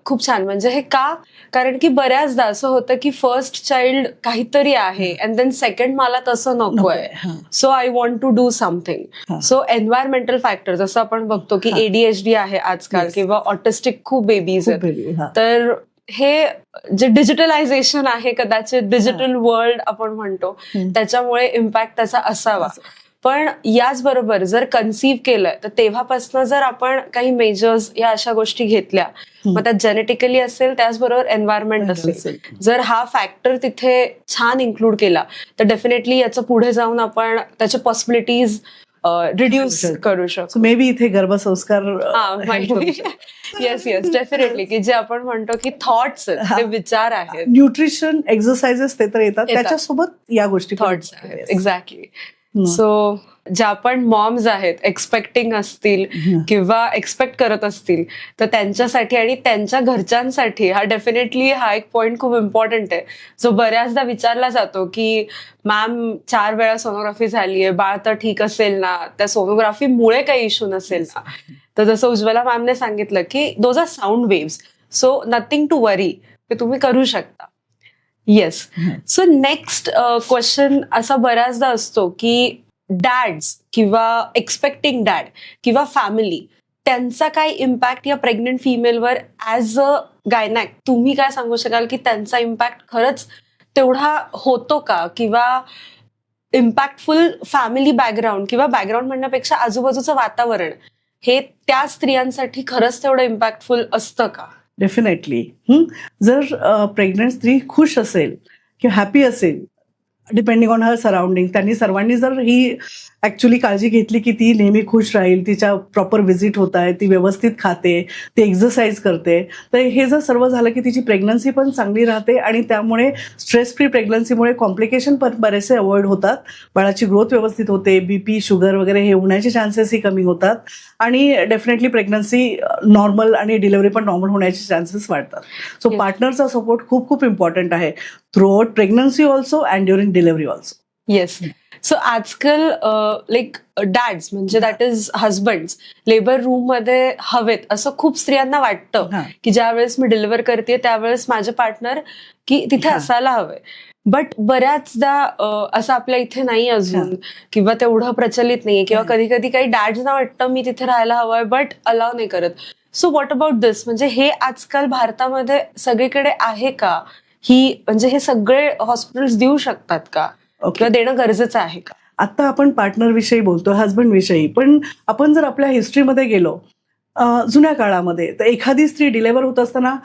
खूप छान. म्हणजे हे का? कारण की बऱ्याचदा असं होतं की फर्स्ट चाइल्ड काहीतरी आहे अँड देन सेकंड मला तसं नकोय, so I want to do something. So environmental factor जसं आपण बघतो की ADHD आहे आजकाल Yes. किंवा ऑटिस्टिक खूप बेबीज आहेत, तर हे जे डिजिटलायझेशन आहे, कदाचित डिजिटल वर्ल्ड आपण म्हणतो, त्याच्यामुळे इम्पॅक्ट त्याचा असावा. पण याचबरोबर जर कन्सीव्ह केलंय तर तेव्हापासून जर आपण काही मेजर्स या अशा गोष्टी घेतल्या, मग त्यात जेनेटिकली असेल त्याचबरोबर एन्व्हायरमेंट असेल, जर हा फॅक्टर तिथे छान इन्क्लूड केला तर डेफिनेटली याचं पुढे जाऊन आपण त्याच्या पॉसिबिलिटीज रिड्यूस करू शकतो. मे बी इथे गर्भसंस्कार. Yes yes, definitely. की जे आपण म्हणतो की थॉट्स ते विचार आहेत, न्यूट्रिशन, एक्सरसाइजेस ते तर येतात, त्याच्यासोबत या गोष्टी थॉट्स आहेत. एक्झॅक्टली. सो ज्या पण मॉम्स आहेत, एक्सपेक्टिंग असतील किंवा एक्सपेक्ट करत असतील, तर त्यांच्यासाठी आणि त्यांच्या घरच्यांसाठी डेफिनेटली हा एक पॉइंट खूप इम्पॉर्टंट आहे, जो बऱ्याचदा विचारला जातो की मॅम 4 वेळा सोनोग्राफी झाली आहे, बाळ तर ठीक असेल ना, त्या सोनोग्राफीमुळे काही इश्यू नसेल ना. तर जसं उज्ज्वला मॅमने सांगितलं की those are sound waves, so nothing to worry, ते तुम्ही करू शकता. येस. सो नेक्स्ट क्वेश्चन असा बऱ्याचदा असतो की डॅड्स किंवा एक्सपेक्टिंग डॅड किंवा फॅमिली, त्यांचा काय इम्पॅक्ट या प्रेग्नंट फिमेलवर ऍज अ गायनॅक तुम्ही काय सांगू शकाल की त्यांचा इम्पॅक्ट खरंच तेवढा होतो का, किंवा इम्पॅक्टफुल फॅमिली बॅकग्राऊंड किंवा बॅकग्राऊंड म्हणण्यापेक्षा आजूबाजूचं वातावरण हे त्या स्त्रियांसाठी खरंच तेवढं इम्पॅक्टफुल असतं का? डेफिनेटली. जर प्रेग्नंट स्त्री खुश असेल किंवा हॅपी असेल, डिपेंडिंग ऑन हर सराउंडिंग, त्यांनी सर्वांनी जर ही ऍक्च्युली काळजी घेतली की ती नेहमी खुश राहील, तिच्या प्रॉपर व्हिजिट होत आहे, ती व्यवस्थित खाते, ती एक्सरसाइज करते, तर हे जर सर्व झालं की तिची प्रेग्नन्सी पण चांगली राहते आणि त्यामुळे स्ट्रेस फ्री प्रेग्नन्सीमुळे कॉम्प्लिकेशन पण बरेचसे अवॉइड होतात, बाळाची ग्रोथ व्यवस्थित होते, BP, शुगर वगैरे हे होण्याचे चान्सेसही कमी होतात आणि डेफिनेटली प्रेग्नन्सी नॉर्मल आणि डिलिव्हरी पण नॉर्मल होण्याचे चान्सेस वाढतात. सो पार्टनरचा सपोर्ट खूप खूप इम्पॉर्टंट आहे, through out pregnancy also and during delivery also. Yes. So आजकाल लाईक डॅड्स म्हणजे that is husband's labour room मध्ये हवेत असं खूप स्त्रियांना वाटतं की ज्या वेळेस मी डिलिव्हर करते त्यावेळेस माझे पार्टनर की तिथे असायला हवे. बट बऱ्याचदा असं आपल्या इथे नाही अजून, किंवा तेवढं प्रचलित नाहीये, किंवा कधी कधी काही डॅड्सना वाटतं मी तिथे राहायला हवंय बट अलाव नाही करत. सो व्हॉट अबाउट दिस, म्हणजे हे आजकाल भारतामध्ये सगळीकडे आहे का, ही म्हणजे हे सगळे हॉस्पिटल्स देऊ शकतात का, किंवा देणं गरजेचं आहे का? आता आपण पार्टनर विषयी बोलतो, हजबंड विषयी, पण आपण जर आपल्या हिस्ट्रीमध्ये गेलो, जुन्या काळामध्ये तर एखादी स्त्री डिलेव्हर होत असताना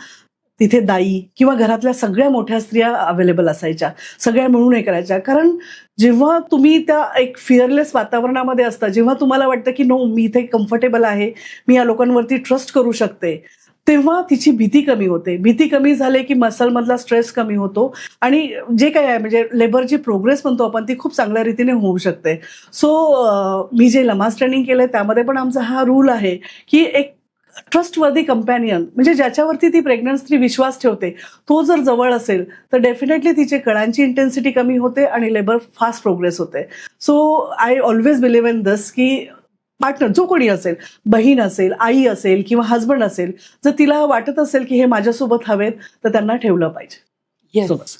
तिथे दाई किंवा घरातल्या सगळ्या मोठ्या स्त्रिया अवेलेबल असायच्या, सगळ्या मिळून हे करायच्या. कारण जेव्हा तुम्ही त्या एक फिअरलेस वातावरणामध्ये असता, जेव्हा तुम्हाला वाटतं की नो मी इथे कम्फर्टेबल आहे, मी या लोकांवरती ट्रस्ट करू शकते, तेव्हा तिची भीती कमी होते. भीती कमी झाली की मसलमधला स्ट्रेस कमी होतो आणि जे काही आहे म्हणजे लेबरची प्रोग्रेस म्हणतो आपण ती खूप चांगल्या रीतीने होऊ शकते. सो मी जे लमास ट्रेनिंग केलंय त्यामध्ये पण आमचा हा रूल आहे की एक ट्रस्टवर्दी कंपॅनियन म्हणजे ज्याच्यावरती ती प्रेग्नंट स्त्री विश्वास ठेवते तो जर जवळ असेल तर डेफिनेटली तिचे कळांची इंटेन्सिटी कमी होते आणि लेबर फास्ट प्रोग्रेस होते. So I always believe in this की पार्टनर जो कोणी असेल, बहीण असेल, आई असेल किंवा हजबंड असेल, जर तिला वाटत असेल की हे माझ्यासोबत हवेत तर त्यांना ठेवलं पाहिजे सोबत.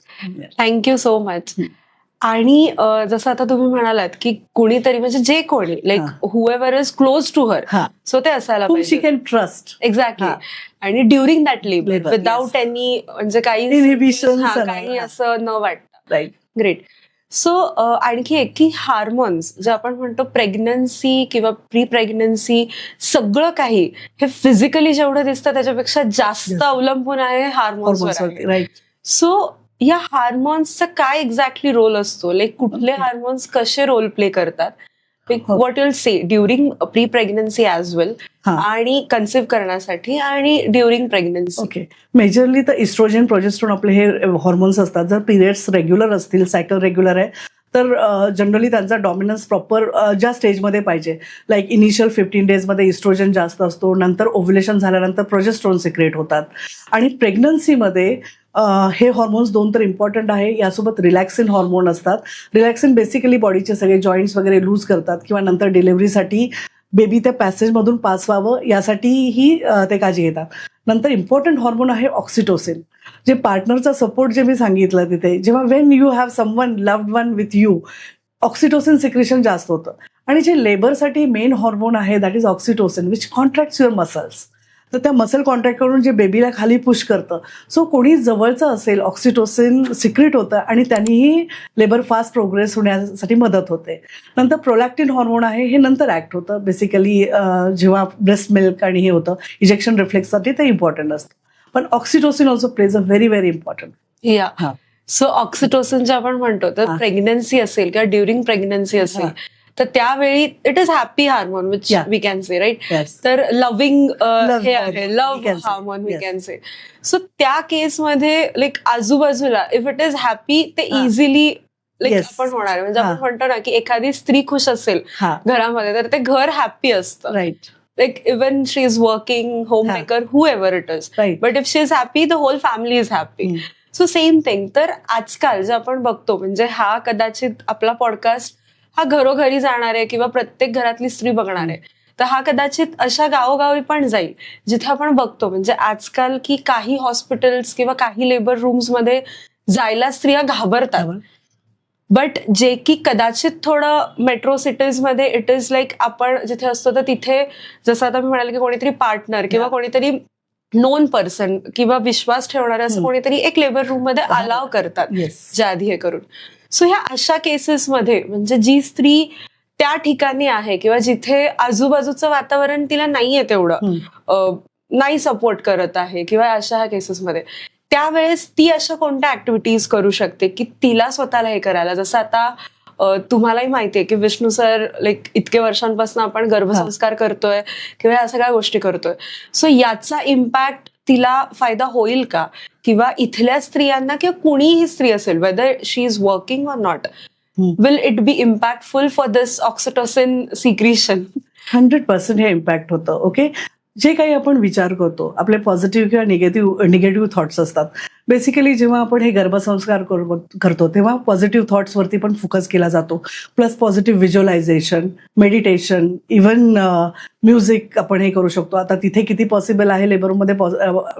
Thank you so much. आणि जसं आता तुम्ही म्हणालात की कोणीतरी म्हणजे जे कोणी like whoever is close to her, हा सो ते असायला शी पाहिजे. Can trust. एक्झॅक्टली. हा. आणि during that labour Labor, without any म्हणजे काही Inhibitions and काही all. असं न वाटतं. राईट. ग्रेट. सो आणखी एक की हार्मोन्स जे आपण म्हणतो प्रेग्नन्सी किंवा प्री प्रेग्नन्सी सगळं काही हे फिजिकली जेवढं दिसतं त्याच्यापेक्षा जास्त Yes. अवलंबून आहे हार्मोन्सवर. राईट. सो या हार्मोन्सचा काय एक्झॅक्टली रोल असतो, लाईक कुठले Okay. हार्मोन्स कसे रोल प्ले करतात, Okay. What you'll say during pre pregnancy as well हा. आणि कन्सिव्ह करण्यासाठी आणि ड्युरिंग प्रेग्नन्सी. ओके. मेजरली तर इस्ट्रोजन, प्रोजेस्ट्रॉन आपले हे हॉर्मोन्स असतात. जर पिरियड्स रेग्युलर असतील, सायकल रेग्युलर आहे तर जनरली त्यांचा डॉमिनन्स प्रॉपर ज्या स्टेजमध्ये पाहिजे, लाईक इनिशियल 15 डेजमध्ये इस्ट्रोजन जास्त असतो, नंतर ओव्ह्युलेशन झाल्यानंतर प्रोजेस्ट्रॉन सिक्रेट होतात. आणि प्रेग्नन्सीमध्ये हे हॉर्मोन्स दोन तर इम्पॉर्टंट आहे. यासोबत रिलॅक्सिन हॉर्मोन असतात. रिलॅक्सिन बेसिकली बॉडीचे सगळे जॉईंट्स वगैरे लूज करतात किंवा नंतर डिलिव्हरीसाठी बेबी त्या पॅसेजमधून पास व्हावं यासाठीही ते काळजी घेतात. नंतर इम्पॉर्टंट हॉर्मोन आहे ऑक्सिटोसिन, जे पार्टनरचा सपोर्ट जे मी सांगितलं तिथे, जेव्हा Wien you have someone loved one with you, oxytocin secretion जास्त होतं. आणि जे लेबरसाठी मेन हॉर्मोन आहे that is oxytocin which contracts your muscles. तर त्या मसल कॉन्ट्रॅक्ट करून जे बेबीला खाली पुश करतं. सो कोणी जवळचं असेल ऑक्सिटोसिन सिक्रेट होतं आणि त्यांनीही लेबर फास्ट प्रोग्रेस होण्यासाठी मदत होते. नंतर प्रोलॅक्टिन हॉर्मोन आहे, हे नंतर ऍक्ट होतं बेसिकली जेव्हा ब्रेस्ट मिल्क आणि हे होतं इजेक्शन रिफ्लेक्ससाठी ते इम्पॉर्टंट असतं. पण oxytocin also plays a very very important. या. हा. सो ऑक्सिटोसिन जे आपण म्हणतो तर हा. प्रेग्नन्सी असेल किंवा ड्युरिंग प्रेग्नन्सी असेल हा. तर त्यावेळी it is happy hormone which Yeah. We can say right. Yes. तर लव्हिंग Love हे hormone, आहे, we love can say. Hormone we Yes. Can say. So त्या केसमध्ये लाईक आजूबाजूला इफ इट इज हॅपी ते हा. Easily like Yes. आपण होणार म्हणजे हा. आपण म्हणतो ना की एखादी स्त्री खुश असेल हा. घरामध्ये तर ते घर हॅपी असतं. Right. Like even she is working, home maker, whoever it is, right. But if she is happy the whole family is happy. So same thing. तर आजकाल जे आपण बघतो म्हणजे हा कदाचित आपला पॉडकास्ट हा घरोघरी जाणार आहे किंवा प्रत्येक घरातली स्त्री बघणार आहे, तर हा कदाचित अशा गावोगावी पण जाईल जिथे आपण बघतो म्हणजे आजकाल की काही हॉस्पिटल्स किंवा काही लेबर रूम्स मध्ये जायला स्त्रिया घाबरतात. बट जे की कदाचित थोडं मेट्रो सिटीजमध्ये इट इज लाईक आपण जिथे असतो तर तिथे जसं आता मी म्हणाले की कोणीतरी पार्टनर किंवा कोणीतरी नोन पर्सन किंवा विश्वास ठेवणारे असं कोणीतरी एक लेबर रूम मध्ये अलाव करतात येस. ज्या आधी हे करून. सो ह्या अशा केसेसमध्ये म्हणजे जी स्त्री त्या ठिकाणी आहे किंवा जिथे आजूबाजूचं वातावरण तिला नाहीये तेवढं नाही सपोर्ट करत आहे किंवा अशा ह्या केसेसमध्ये त्यावेळेस ती अशा कोणत्या ऍक्टिव्हिटीज करू शकते की तिला स्वतःला हे करायला. जसं आता तुम्हालाही माहितीये की विष्णू सर लाईक इतके वर्षांपासून आपण गर्भसंस्कार करतोय किंवा या सगळ्या गोष्टी करतोय. सो याचा इम्पॅक्ट तिला फायदा होईल का किंवा इथल्या स्त्रियांना किंवा कुणीही स्त्री असेल whether she is working or not, will it be impactful for this oxytocin secretion? 100% हे इम्पॅक्ट होतं. ओके. जे काही आपण विचार करतो आपले पॉझिटिव्ह किंवा निगेटिव्ह थॉट्स असतात. बेसिकली जेव्हा आपण हे गर्भसंस्कार करतो तेव्हा पॉझिटिव्ह थॉट्सवरती पण फोकस केला जातो. Plus positive visualisation, meditation, even music आपण हे करू शकतो. आता तिथे किती पॉसिबल आहे लेबरमध्ये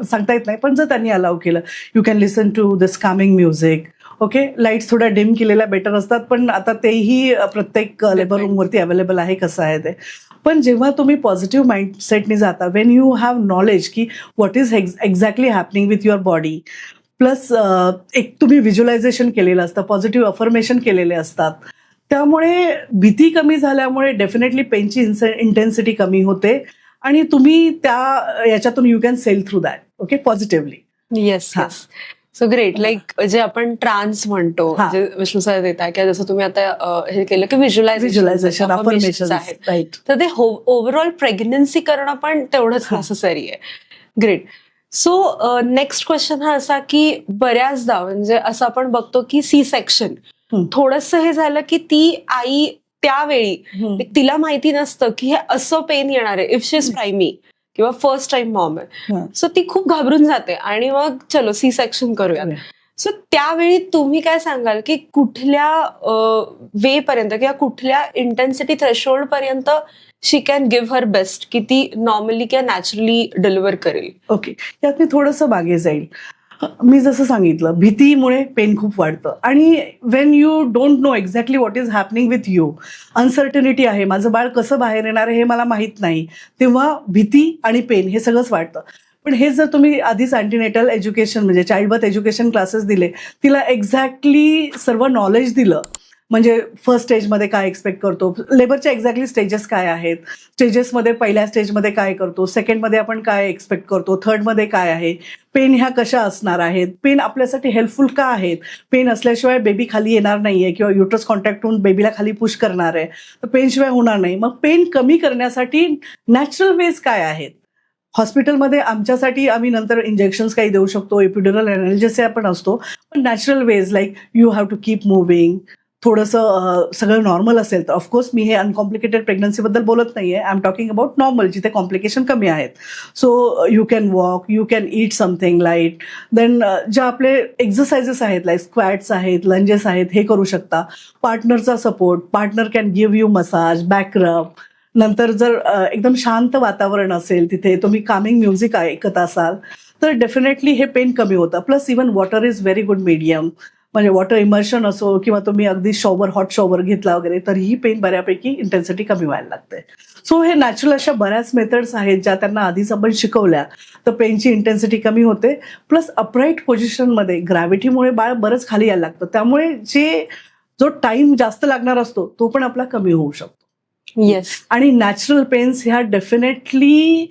सांगता येत नाही, पण जर त्यांनी अलाव केलं you can listen to this calming music. Okay. Lights थोड्या डिम केलेल्या बेटर असतात, पण आता तेही प्रत्येक लेबर रूमवरती अवेलेबल आहे कसं आहे ते. पण जेव्हा तुम्ही पॉझिटिव्ह माइंडसेटनी जाता, वेन यू हॅव नॉलेज की what is exactly happening with your body, plus एक तुम्ही व्हिज्युअलायझेशन केलेलं असतं, पॉझिटिव्ह अफर्मेशन केलेले असतात, त्यामुळे भीती कमी झाल्यामुळे डेफिनेटली पेनची इंटेन्सिटी कमी होते आणि तुम्ही त्या याच्यातून you can sail through that. Okay, positively. Yes yes. So great. Like जे आपण ट्रान्स म्हणतो, हा. जे विष्णू सर देतात, किंवा जसं तुम्ही आता हे केलं की व्हिज्युअलायझेशन, व्हिज्युअलायझेशन आहेत, राईट. तर ते ओव्हरऑल प्रेग्नन्सी करणं पण तेवढंच हा. नेसेसरी आहे. ग्रेट. सो नेक्स्ट क्वेश्चन हा असा की बऱ्याचदा म्हणजे असं आपण बघतो की सी सेक्शन थोडंसं हे झालं की ती आई त्यावेळी तिला माहिती नसतं की हे असं पेन येणार आहे इफ शी इज प्रायमी किंवा फर्स्ट टाइम मॉम आहे. सो ती खूप घाबरून जाते आणि मग चलो सी सेक्शन करूया. सो त्यावेळी तुम्ही काय सांगाल की कुठल्या वे पर्यंत किंवा कुठल्या इंटेन्सिटी थ्रेशोल्ड पर्यंत शी कॅन गिव्ह हर बेस्ट, की ती नॉर्मली किंवा नॅचरली डिलिव्हर करेल? ओके, यात मी थोडंसं मागे जाईल. मी जसं सांगितलं, भीतीमुळे पेन खूप वाढतं आणि Wien you don't know exactly what is happening with you, uncertainty आहे, माझं बाळ कसं बाहेर येणार आहे हे मला माहीत नाही, तेव्हा भीती आणि पेन हे सगळंच वाटतं. पण हे जर तुम्ही आधीच अँटीनेटल एज्युकेशन म्हणजे चाइल्ड बर्थ एज्युकेशन क्लासेस दिले, तिला एक्झॅक्टली सर्व नॉलेज दिलं, म्हणजे फर्स्ट स्टेजमध्ये काय एक्सपेक्ट करतो, लेबरच्या एक्झॅक्टली स्टेजेस काय आहेत, स्टेजेसमध्ये पहिल्या स्टेजमध्ये काय करतो, सेकंडमध्ये आपण काय एक्सपेक्ट करतो, थर्डमध्ये काय आहे, पेन ह्या कशा असणार आहेत, पेन आपल्यासाठी हेल्पफुल का आहेत, पेन असल्याशिवाय बेबी खाली येणार नाहीये किंवा युट्रस कॉन्टॅक्ट होऊन बेबीला खाली पुश करणार आहे, तर पेनशिवाय होणार नाही. मग पेन कमी करण्यासाठी नॅचरल वेज काय आहेत. हॉस्पिटलमध्ये आमच्यासाठी आम्ही नंतर इंजेक्शन्स काही देऊ शकतो, एपिड्युरल एनाल्जेसिया पण असतो, पण natural ways like you have to keep moving, थोडंसं सगळं नॉर्मल असेल तर. ऑफकोर्स मी हे अनकॉम्प्लिकेटेड प्रेग्नन्सीबद्दल बोलत नाहीये, I am talking about normal जिथे कॉम्प्लिकेशन कमी आहेत. So you can walk, you can eat something light, then ज्या आपले एक्सरसाइजेस आहेत लाईक स्क्वॅट्स आहेत, लंजेस आहेत, हे करू शकता. पार्टनरचा support, partner can give you massage, back rub. नंतर जर एकदम शांत वातावरण असेल तिथे, तुम्ही कामिंग म्युझिक ऐकत असाल तर डेफिनेटली हे पेन कमी होतं. Plus even water is very good medium, म्हणजे वॉटर इमर्शन असो किंवा तुम्ही अगदी शॉवर, हॉट शॉवर घेतला वगैरे, तरीही पेन बऱ्यापैकी इंटेन्सिटी कमी व्हायला लागते. सो हे नॅचरल अशा बऱ्याच मेथड्स आहेत ज्या त्यांना आधीच आपण शिकवल्या, तर पेनची इंटेन्सिटी कमी होते. प्लस अपराईट पोझिशनमध्ये ग्रॅव्हिटीमुळे बाळ बरंच खाली यायला लागतं, त्यामुळे जो टाइम जास्त लागणार असतो तो पण आपला कमी होऊ शकतो. येस. आणि नॅचरल पेन्स ह्या डेफिनेटली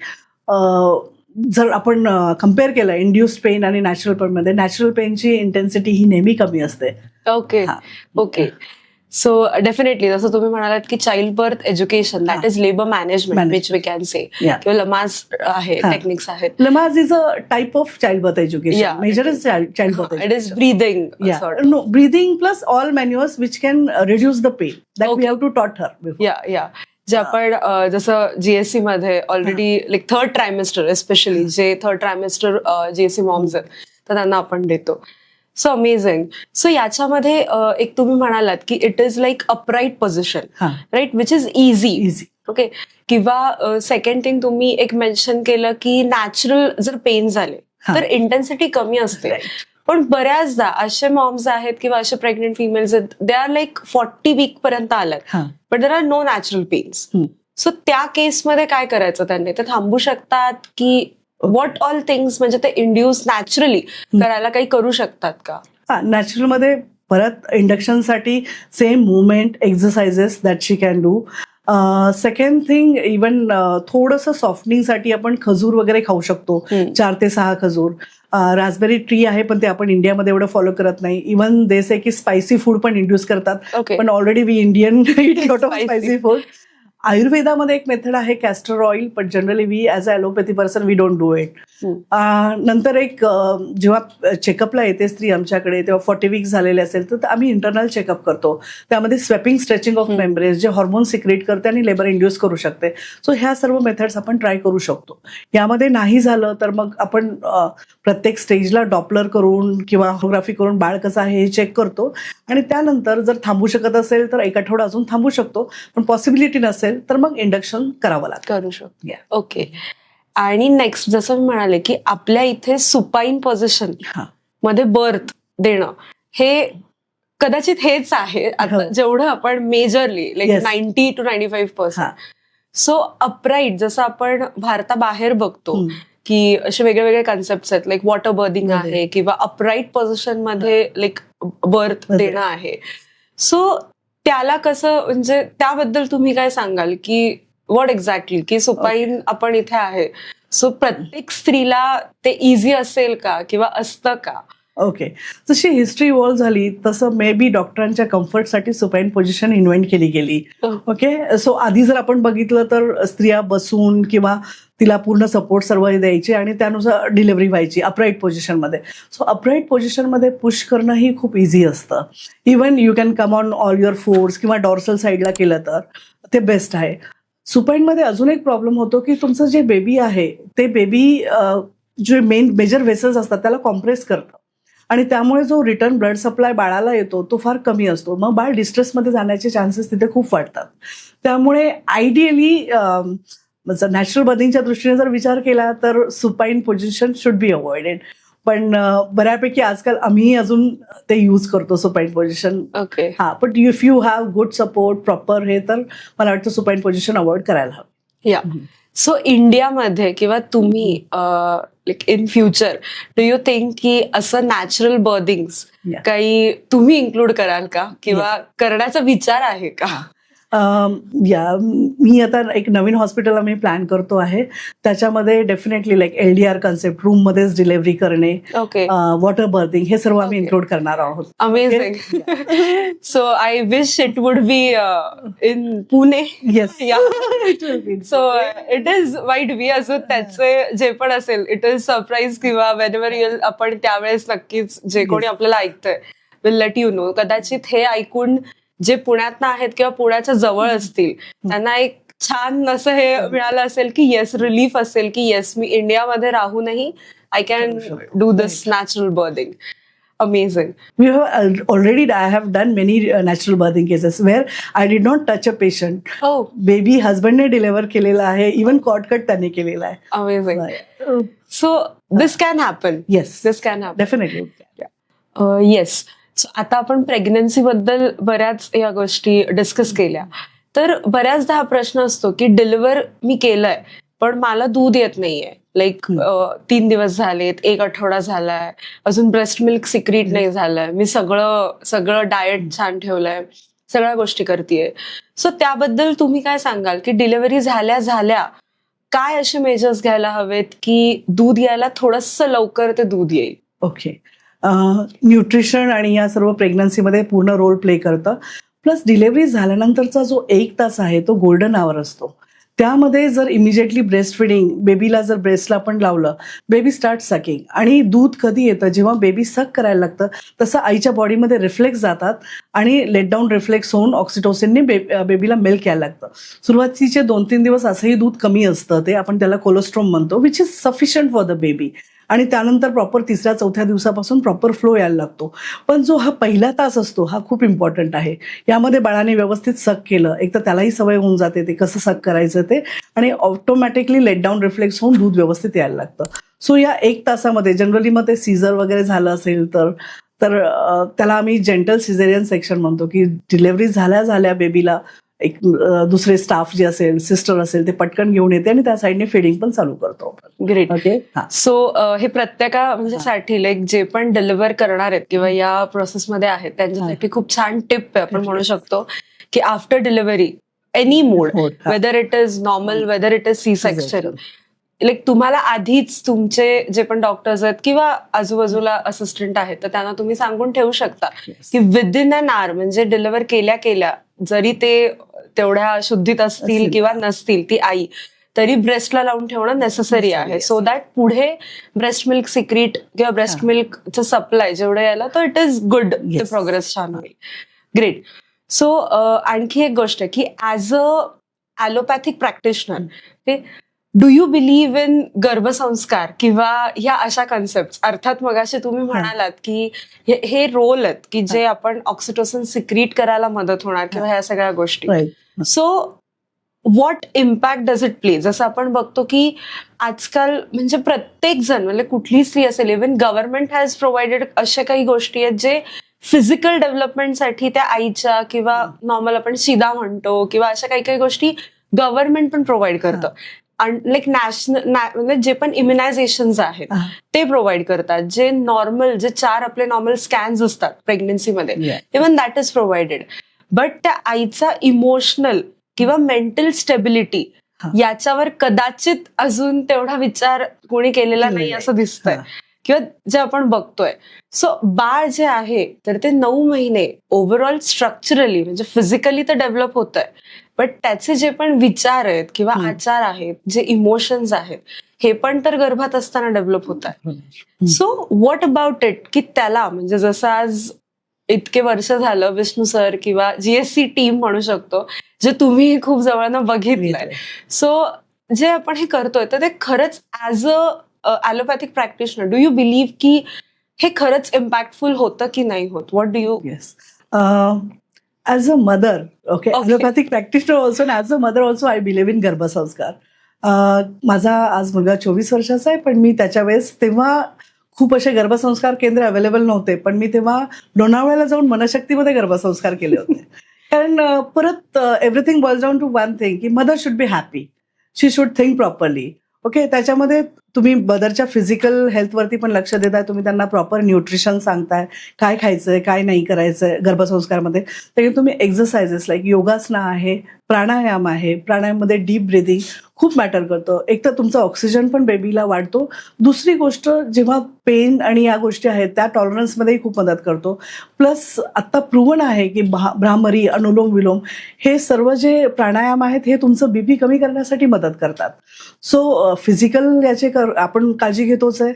जर आपण कम्पेअर केलं इंड्युस्ड पेन आणि नॅचरल पेनमध्ये, नॅचरल पेनची इंटेन्सिटी ही नेहमी कमी असते. Okay okay. सो डेफिनेटली जसं तुम्ही म्हणालात की child birth education that is labour management which we can say, किंवा लमाज आहे, टेक्निक्स आहेत. Lamaze is a type of child birth education, major is child birth it is breathing. No, breathing plus all manoeuvres which can reduce the pain that we have to taught her. Yeah जे आपण जसं GSC मध्ये already like third trimester, especially जे third trimester GSC moms आहेत तर त्यांना आपण देतो. So amazing. सो याच्यामध्ये एक तुम्ही म्हणालात की it is like upright position, right, which is easy. Okay. किंवा सेकंड थिंग तुम्ही एक मेन्शन केलं की नॅचरल जर पेन झाले तर इंटेन्सिटी कमी असते. पण बऱ्याचदा असे मॉम्स आहेत किंवा असे प्रेग्नेंट फिमेल्स आहेत, दे आर लाईक 40 वीक पर्यंत आल्यात, but there are no natural pains. So त्या केसमध्ये काय करायचं त्यांनी? ते थांबू शकतात की व्हॉट ऑल थिंग्स म्हणजे ते इंड्यूस नॅचरली करायला काही करू शकतात का? नॅचरलमध्ये परत इंडक्शनसाठी same movement, exercises that she can do. Second thing, even थोडंसं सॉफ्टनिंगसाठी आपण खजूर वगैरे खाऊ शकतो, 4 ते 6 खजूर. रास्बेरी ट्री आहे पण ते आपण इंडियामध्ये एवढं फॉलो करत नाही. इवन दे से की स्पायसी फूड पण इंड्यूस करतात, पण already we Indian eat lot of spicy food. आयुर्वेदामध्ये एक मेथड आहे कॅस्टर ऑइल, पण generally we as a allopathy person we don't do it. नंतर एक जेव्हा चेकअपला येते स्त्री आमच्याकडे तेव्हा 40 वीक्स झालेले असेल तर आम्ही इंटरनल चेकअप करतो. त्यामध्ये स्वेपिंग, स्ट्रेचिंग ऑफ मेम्ब्रेन्स जे हॉर्मोन सिक्रेट करते आणि लेबर इंड्यूस करू शकते. सो ह्या सर्व मेथड्स आपण ट्राय करू शकतो. यामध्ये नाही झालं तर मग आपण प्रत्येक स्टेजला डॉपलर करून किंवा होमोग्राफी करून बाळ कसं आहे हे चेक करतो आणि त्यानंतर जर थांबू शकत असेल तर एक आठवडा अजून थांबू शकतो, पण पॉसिबिलिटी नसेल तर मग इंडक्शन करावं लागतं. करू शकतो. ओके. आणि नेक्स्ट जसं मी म्हणाले की आपल्या इथे सुपाईन पोझिशन मध्ये बर्थ देणं हे कदाचित हेच आहे आता जेवढं आपण majorly like 90 to 95%. So upright जसं आपण भारताबाहेर बघतो की असे वेगळे वेगळे कन्सेप्ट आहेत, लाईक वॉटर बर्थिंग आहे किंवा अपराईट पोझिशन मध्ये लाईक बर्थ देणं आहे. सो त्याला कसं म्हणजे त्याबद्दल तुम्ही काय सांगाल की व्हॉट एक्झॅक्टली की सुपाईन आपण इथे आहे, सो प्रत्येक स्त्रीला ते इझी असेल का किंवा असतं का? ओके, जशी हिस्ट्री इव्हॉल्व झाली तसं मे बी डॉक्टरांच्या कम्फर्टसाठी सुपाईन पोझिशन इन्व्हेंट केली गेली. ओके, सो आधी जर आपण बघितलं तर स्त्रिया बसून किंवा तिला पूर्ण सपोर्ट सर्व द्यायचे आणि त्यानुसार डिलिव्हरी व्हायची अपराईट पोझिशनमध्ये. सो अपराईट पोझिशनमध्ये पुश करणं ही खूप इझी असतं. Even you can come on all your force किंवा डॉर्सल साईडला केलं तर ते बेस्ट आहे. सुपाईनमध्ये अजून एक प्रॉब्लेम होतो की तुमचं जे बेबी आहे ते बेबी जे मेजर वेसल्स असतात त्याला कॉम्प्रेस करतं आणि त्यामुळे जो रिटर्न ब्लड सप्लाय बाळाला येतो तो फार कमी असतो. मग बाळ डिस्ट्रेसमध्ये जाण्याचे चान्सेस तिथे खूप वाढतात. त्यामुळे आयडियली नॅचरल बर्थिंगच्या दृष्टीने जर विचार केला तर सुपाईन पोझिशन शुड बी अवॉइडेड. पण बऱ्यापैकी आजकाल आम्ही अजून ते यूज करतो सुपाईन पोझिशन. ओके, हा, पण if you have good support proper हे तर मला वाटतं सुपाईन पोझिशन अवॉइड करायला हवं. या सो इंडियामध्ये किंवा तुम्ही like in future do you think की असं नॅचरल बर्थिंग्स Yeah. काही तुम्ही इन्क्लूड कराल का किंवा करण्याचा विचार आहे का? मी आता एक नवीन हॉस्पिटल आम्ही प्लॅन करतो आहे. त्याच्यामध्ये definitely like LDR concept, room मध्येच डिलिव्हरी करणे, ओके, वॉटर बर्थिंग हे सर्व आम्ही Okay. इन्क्लूड करणार आहोत. Amazing. So I wish it would be in Pune. Yes, so it is वाईट बी अजून त्याचे जे पण असेल इट इज सरप्राईज किंवा वेनेवर येईल आपण त्यावेळेस नक्कीच जे कोणी आपल्याला ऐकतंय विल लेट यू नो. कदाचित हे ऐकून जे पुण्यात आहेत किंवा पुण्याच्या जवळ असतील त्यांना एक छान असं हे मिळालं असेल की येस, रिलीफ असेल की येस मी इंडियामध्ये राहूनही I can do this natural berthing. Amazing. I have done many natural birthing cases where I did not touch a patient. Oh, baby हजबंडने डिलिव्हर केलेला आहे, इव्हन कॉर्ड कट त्यांनी केलेला आहे. amazing. So this can happen. Yes, This can happen. Definitely. Yes. So आता आपण pregnancy बद्दल बऱ्याच या गोष्टी डिस्कस केल्या. तर बऱ्याचदा हा प्रश्न असतो की डिलिव्हर मी केलंय पण मला दूध येत नाहीये. लाईक 3 दिवस झालेत, 1 आठवडा झालाय, अजून ब्रेस्ट मिल्क सिक्रीट नाही झालंय, मी सगळं डाएट छान ठेवलंय, सगळ्या गोष्टी करतेय. सो त्याबद्दल तुम्ही काय सांगाल की डिलिव्हरी झाल्या काय असे मेजर्स घ्यायला हवेत की दूध यायला थोडंसं लवकर ते दूध येईल? ओके, न्यूट्रिशन आणि या सर्व प्रेग्नन्सीमध्ये पूर्ण रोल प्ले करतं. प्लस डिलिव्हरी झाल्यानंतरचा जो 1 तास आहे तो गोल्डन आवर असतो. त्यामध्ये जर इमिजिएटली ब्रेस्ट फिडिंग, बेबीला जर ब्रेस्टला आपण लावलं, बेबी स्टार्ट सकिंग. आणि दूध कधी येतं जेव्हा बेबी सक करायला लागतं तसं आईच्या बॉडीमध्ये रिफ्लेक्स जातात आणि लेट डाऊन रिफ्लेक्स होऊन ऑक्सिटोसिनने बेबीला मिल्क यायला लागतं. सुरुवातीचे 2-3 दिवस असंही दूध कमी असतं, ते आपण त्याला कोलेस्ट्रॉम म्हणतो, which is sufficient for the baby. आणि त्यानंतर प्रॉपर 3-4 दिवसापासून प्रॉपर फ्लो यायला लागतो. पण जो हा पहिला तास असतो हा खूप इम्पॉर्टंट आहे. यामध्ये बाळाने व्यवस्थित सक केलं, एक तर त्यालाही सवय होऊन जाते ते कसं सक करायचं ते, आणि ऑटोमॅटिकली लेट डाऊन रिफ्लेक्स होऊन दूध व्यवस्थित यायला लागतं. सो या 1 तासामध्ये जनरली मग ते सीझर वगैरे झालं असेल तर त्याला आम्ही जेंटल सिझेरियन सेक्शन म्हणतो की डिलिव्हरी झाल्या बेबीला एक दुसरे स्टाफ जे असेल, सिस्टर असेल, ते पटकन घेऊन येते आणि त्या साईडने फिडिंग पण चालू करतो. ग्रेट. ओके, सो हे प्रत्येकासाठी लाईक जे पण डिलिव्हर करणार आहेत किंवा या प्रोसेसमध्ये आहेत त्यांच्यासाठी खूप छान टिप आहे आपण म्हणू शकतो की after delivery any mode, whether it is normal, whether it is C section, like तुम्हाला आधीच तुमचे जे पण डॉक्टर्स आहेत किंवा आजूबाजूला असिस्टंट आहेत तर त्यांना तुम्ही सांगून ठेवू शकता की विदिन अन आवर म्हणजे डिलिव्हर केल्या जरी ते तेवढ्या शुद्धीत असतील किंवा नसतील ती आई, तरी ब्रेस्टला लावून ठेवणं नेसेसरी आहे. सो दॅट पुढे ब्रेस्ट मिल्क सिक्रीट किंवा ब्रेस्ट मिल्कचं सप्लाय जेवढं यायला तर इट इज गुड, ते प्रोग्रेस छान होईल. ग्रेट. सो आणखी एक गोष्ट की ऍज अ ॲलोपॅथिक प्रॅक्टिशनर ते डू यू बिलीव्ह इन गर्भसंस्कार किंवा ह्या अशा कन्सेप्ट? अर्थात मगाशी तुम्ही म्हणालात की हे रोल आहेत की जे आपण ऑक्सिटोसिन सिक्रीट करायला मदत होणार किंवा ह्या सगळ्या गोष्टी. So what impact does it play? जसं आपण बघतो की आजकाल म्हणजे प्रत्येक जण म्हणजे कुठली स्त्री असेल, इव्हन गव्हर्नमेंट हॅज प्रोव्हाइडेड अशा काही गोष्टी आहेत जे फिजिकल डेव्हलपमेंटसाठी त्या आईच्या किंवा नॉर्मल आपण शिदा म्हणतो किंवा अशा काही गोष्टी गव्हर्नमेंट पण प्रोव्हाइड करतं. लाईक म्हणजे जे पण इम्युनायझेशन आहेत ते प्रोव्हाइड करतात, जे नॉर्मल जे 4 आपले नॉर्मल स्कॅन्स असतात प्रेग्नन्सीमध्ये, even that is provided. But त्या आईचा इमोशनल किंवा मेंटल स्टेबिलिटी हा. याच्यावर कदाचित अजून तेवढा विचार कोणी केलेला नाही नाही. असं दिसतंय हा. किंवा जे आपण बघतोय. सो बाळ जे आहे तर ते 9 महिने ओव्हरऑल स्ट्रक्चरली म्हणजे फिजिकली तर डेव्हलप होत आहे, बट त्याचे जे पण विचार आहेत किंवा आचार आहेत, जे इमोशन्स आहेत, हे पण तर गर्भात असताना डेव्हलप होत आहे. सो व्हॉट अबाउट इट की त्याला म्हणजे जसं आज इतके वर्ष झालं विष्णू सर किंवा जीएससी टीम म्हणू शकतो, जे तुम्ही खूप जवळनं बघितलंय. सो जे आपण हे करतोय तर ते खरंच as a allopathic practitioner do you believe की हे खरंच इम्पॅक्टफुल होतं की नाही होत? What do you? Yes. As a mother, okay, allopathic practitioner also as a mother also I believe in गर्भसंस्कार. माझा आज मुलगा 24 वर्षाचा आहे, पण मी त्याच्या वेळेस तेव्हा खूप असे गर्भसंस्कार केंद्र अवेलेबल नव्हते, पण मी तेव्हा लोणावळ्याला जाऊन मनशक्तीमध्ये गर्भसंस्कार केले होते. कारण परत everything boils down to one thing की mother should be happy, she should think properly. Okay, त्याच्यामध्ये तुम्ही मदरच्या फिजिकल हेल्थवरती पण लक्ष देताय, तुम्ही त्यांना प्रॉपर न्यूट्रिशन सांगताय, काय खायचंय काय नाही करायचंय गर्भसंस्कारमध्ये. त्याच्यात तुम्ही एक्सरसाइजेस लाईक योगासना आहे, प्राणायाम आहे, प्राणायाममध्ये डीप ब्रिदिंग खूप मॅटर करतं. एक तर तुमचा ऑक्सिजन पण बेबीला वाढतो, दुसरी गोष्ट जेव्हा पेन आणि या गोष्टी आहेत त्या टॉलरन्समध्येही खूप मदत करतो. प्लस आत्ता प्रूव्हन आहे की भ्रामरी, अनुलोम विलोम हे सर्व जे प्राणायाम आहेत हे तुमचं बीपी कमी करण्यासाठी मदत करतात. सो फिजिकल याचे आपण काळजी घेतोच आहे,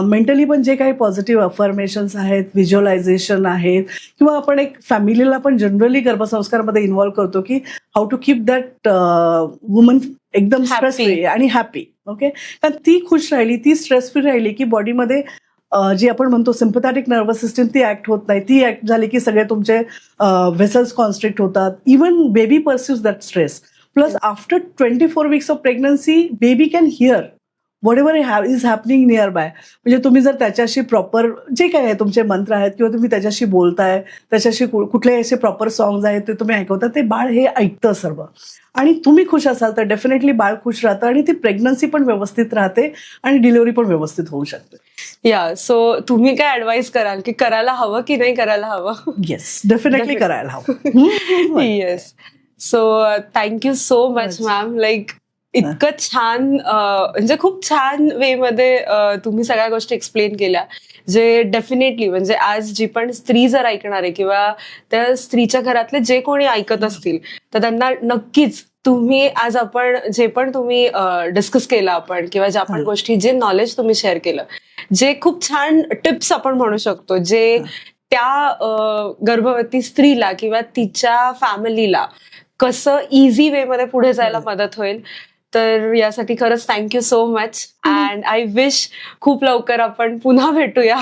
मेंटली पण जे काही पॉझिटिव्ह अफर्मेशन्स आहेत, व्हिज्युअलायझेशन आहेत, किंवा आपण एक फॅमिलीला पण जनरली गर्भसंस्कारमध्ये इन्व्हॉल्व करतो की how to keep that woman एकदम स्ट्रेस फ्री आणि हॅपी. ओके, कारण ती खुश राहिली, ती स्ट्रेस फ्री राहिली की बॉडीमध्ये जी आपण म्हणतो सिम्पथॅटिक नर्वस सिस्टीम ती ऍक्ट होत नाही. ती ऍक्ट झाली की सगळे तुमचे व्हेसल्स कॉन्स्ट्रिक्ट होतात. Even baby perceives that stress. Plus after 24 weeks of pregnancy baby can hear whatever is happening nearby. म्हणजे तुम्ही जर त्याच्याशी प्रॉपर जे काय आहे तुमचे मंत्र आहेत किंवा तुम्ही त्याच्याशी बोलताय, त्याच्याशी कुठले असे प्रॉपर सॉंग्स आहेत ते तुम्ही ऐकवता, ते बाळ हे ऐकतं सर्व. आणि तुम्ही खुश असाल तर डेफिनेटली बाळ खुश राहतं आणि ती प्रेग्नन्सी पण व्यवस्थित राहते आणि डिलिव्हरी पण व्यवस्थित होऊ शकते. या, सो तुम्ही काय ऍडवाइस कराल की करायला हवं की नाही करायला हवं? येस, डेफिनेटली करायला हवं. Yes. So thank you so much ma'am. Like इतकं छान म्हणजे खूप छान वे मध्ये तुम्ही सगळ्या गोष्टी एक्सप्लेन केल्या, जे डेफिनेटली म्हणजे आज जी पण स्त्री जर ऐकणार आहे किंवा त्या स्त्रीच्या घरातले जे कोणी ऐकत असतील तर त्यांना नक्कीच तुम्ही आज आपण जे पण तुम्ही डिस्कस केलं आपण किंवा ज्या पण गोष्टी, जे नॉलेज तुम्ही शेअर केलं, जे खूप छान टिप्स आपण म्हणू शकतो, जे त्या गर्भवती स्त्रीला किंवा तिच्या फॅमिलीला कसं इझी वे मध्ये पुढे जायला मदत होईल, तर यासाठी खरंच thank you so much. And I wish खूप लवकर आपण पुन्हा भेटूया.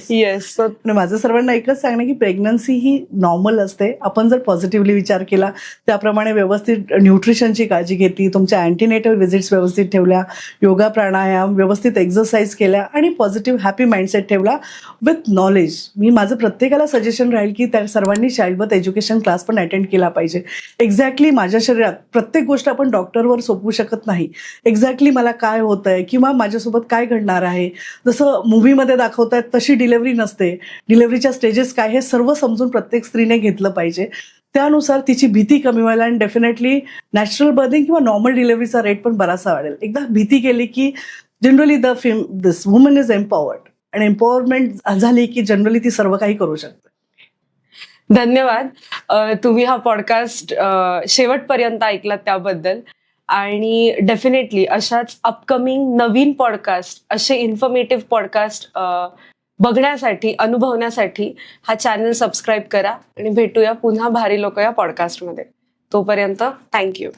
येस. माझं सर्वांना एकच सांगणं की प्रेग्नन्सी ही नॉर्मल असते. आपण जर पॉझिटिव्हली विचार केला, त्याप्रमाणे व्यवस्थित न्यूट्रिशनची काळजी घेतली, तुमच्या अँटीनेटल व्हिजिट्स व्यवस्थित ठेवल्या, योगा प्राणायाम व्यवस्थित एक्सरसाइज केल्या आणि पॉझिटिव्ह हॅपी माइंडसेट ठेवला विथ नॉलेज. मी माझं प्रत्येकाला सजेशन राहील की त्या सर्वांनी चाइल्ड एज्युकेशन क्लास पण अटेंड केला पाहिजे. एक्झॅक्टली माझ्या शरीरात प्रत्येक गोष्ट आपण डॉक्टरवर सोपवू शकत नाही. एक्झॅक्टली मला काय होत आहे किंवा माझ्यासोबत काय घडणार आहे, जसं मूव्हीमध्ये दाखवत आहेत तशी डिलेव्हरी नसते. डिलेव्हरीच्या स्टेजेस काय हे सर्व समजून प्रत्येक स्त्रीने घेतलं पाहिजे. त्यानुसार तिची भीती कमी व्हायला आणि डेफिनेटली नॅचरल बर्थिंग किंवा नॉर्मल डिलेव्हरीचा रेट पण बराचसा वाढेल. एकदा भीती केली की generally this woman is empowered, आणि एम्पॉवरमेंट झाली की जनरली ती सर्व काही करू शकते. धन्यवाद. तुम्ही हा पॉडकास्ट शेवटपर्यंत ऐकलात त्याबद्दल. आणि डेफिनेटली अशाच अपकमिंग नवीन पॉडकास्ट, असे इन्फॉर्मेटिव्ह पॉडकास्ट बघण्यासाठी, अनुभवण्यासाठी हा चॅनल सबस्क्राईब करा आणि भेटूया पुन्हा भारी लोक या पॉडकास्टमध्ये. तोपर्यंत थँक्यू.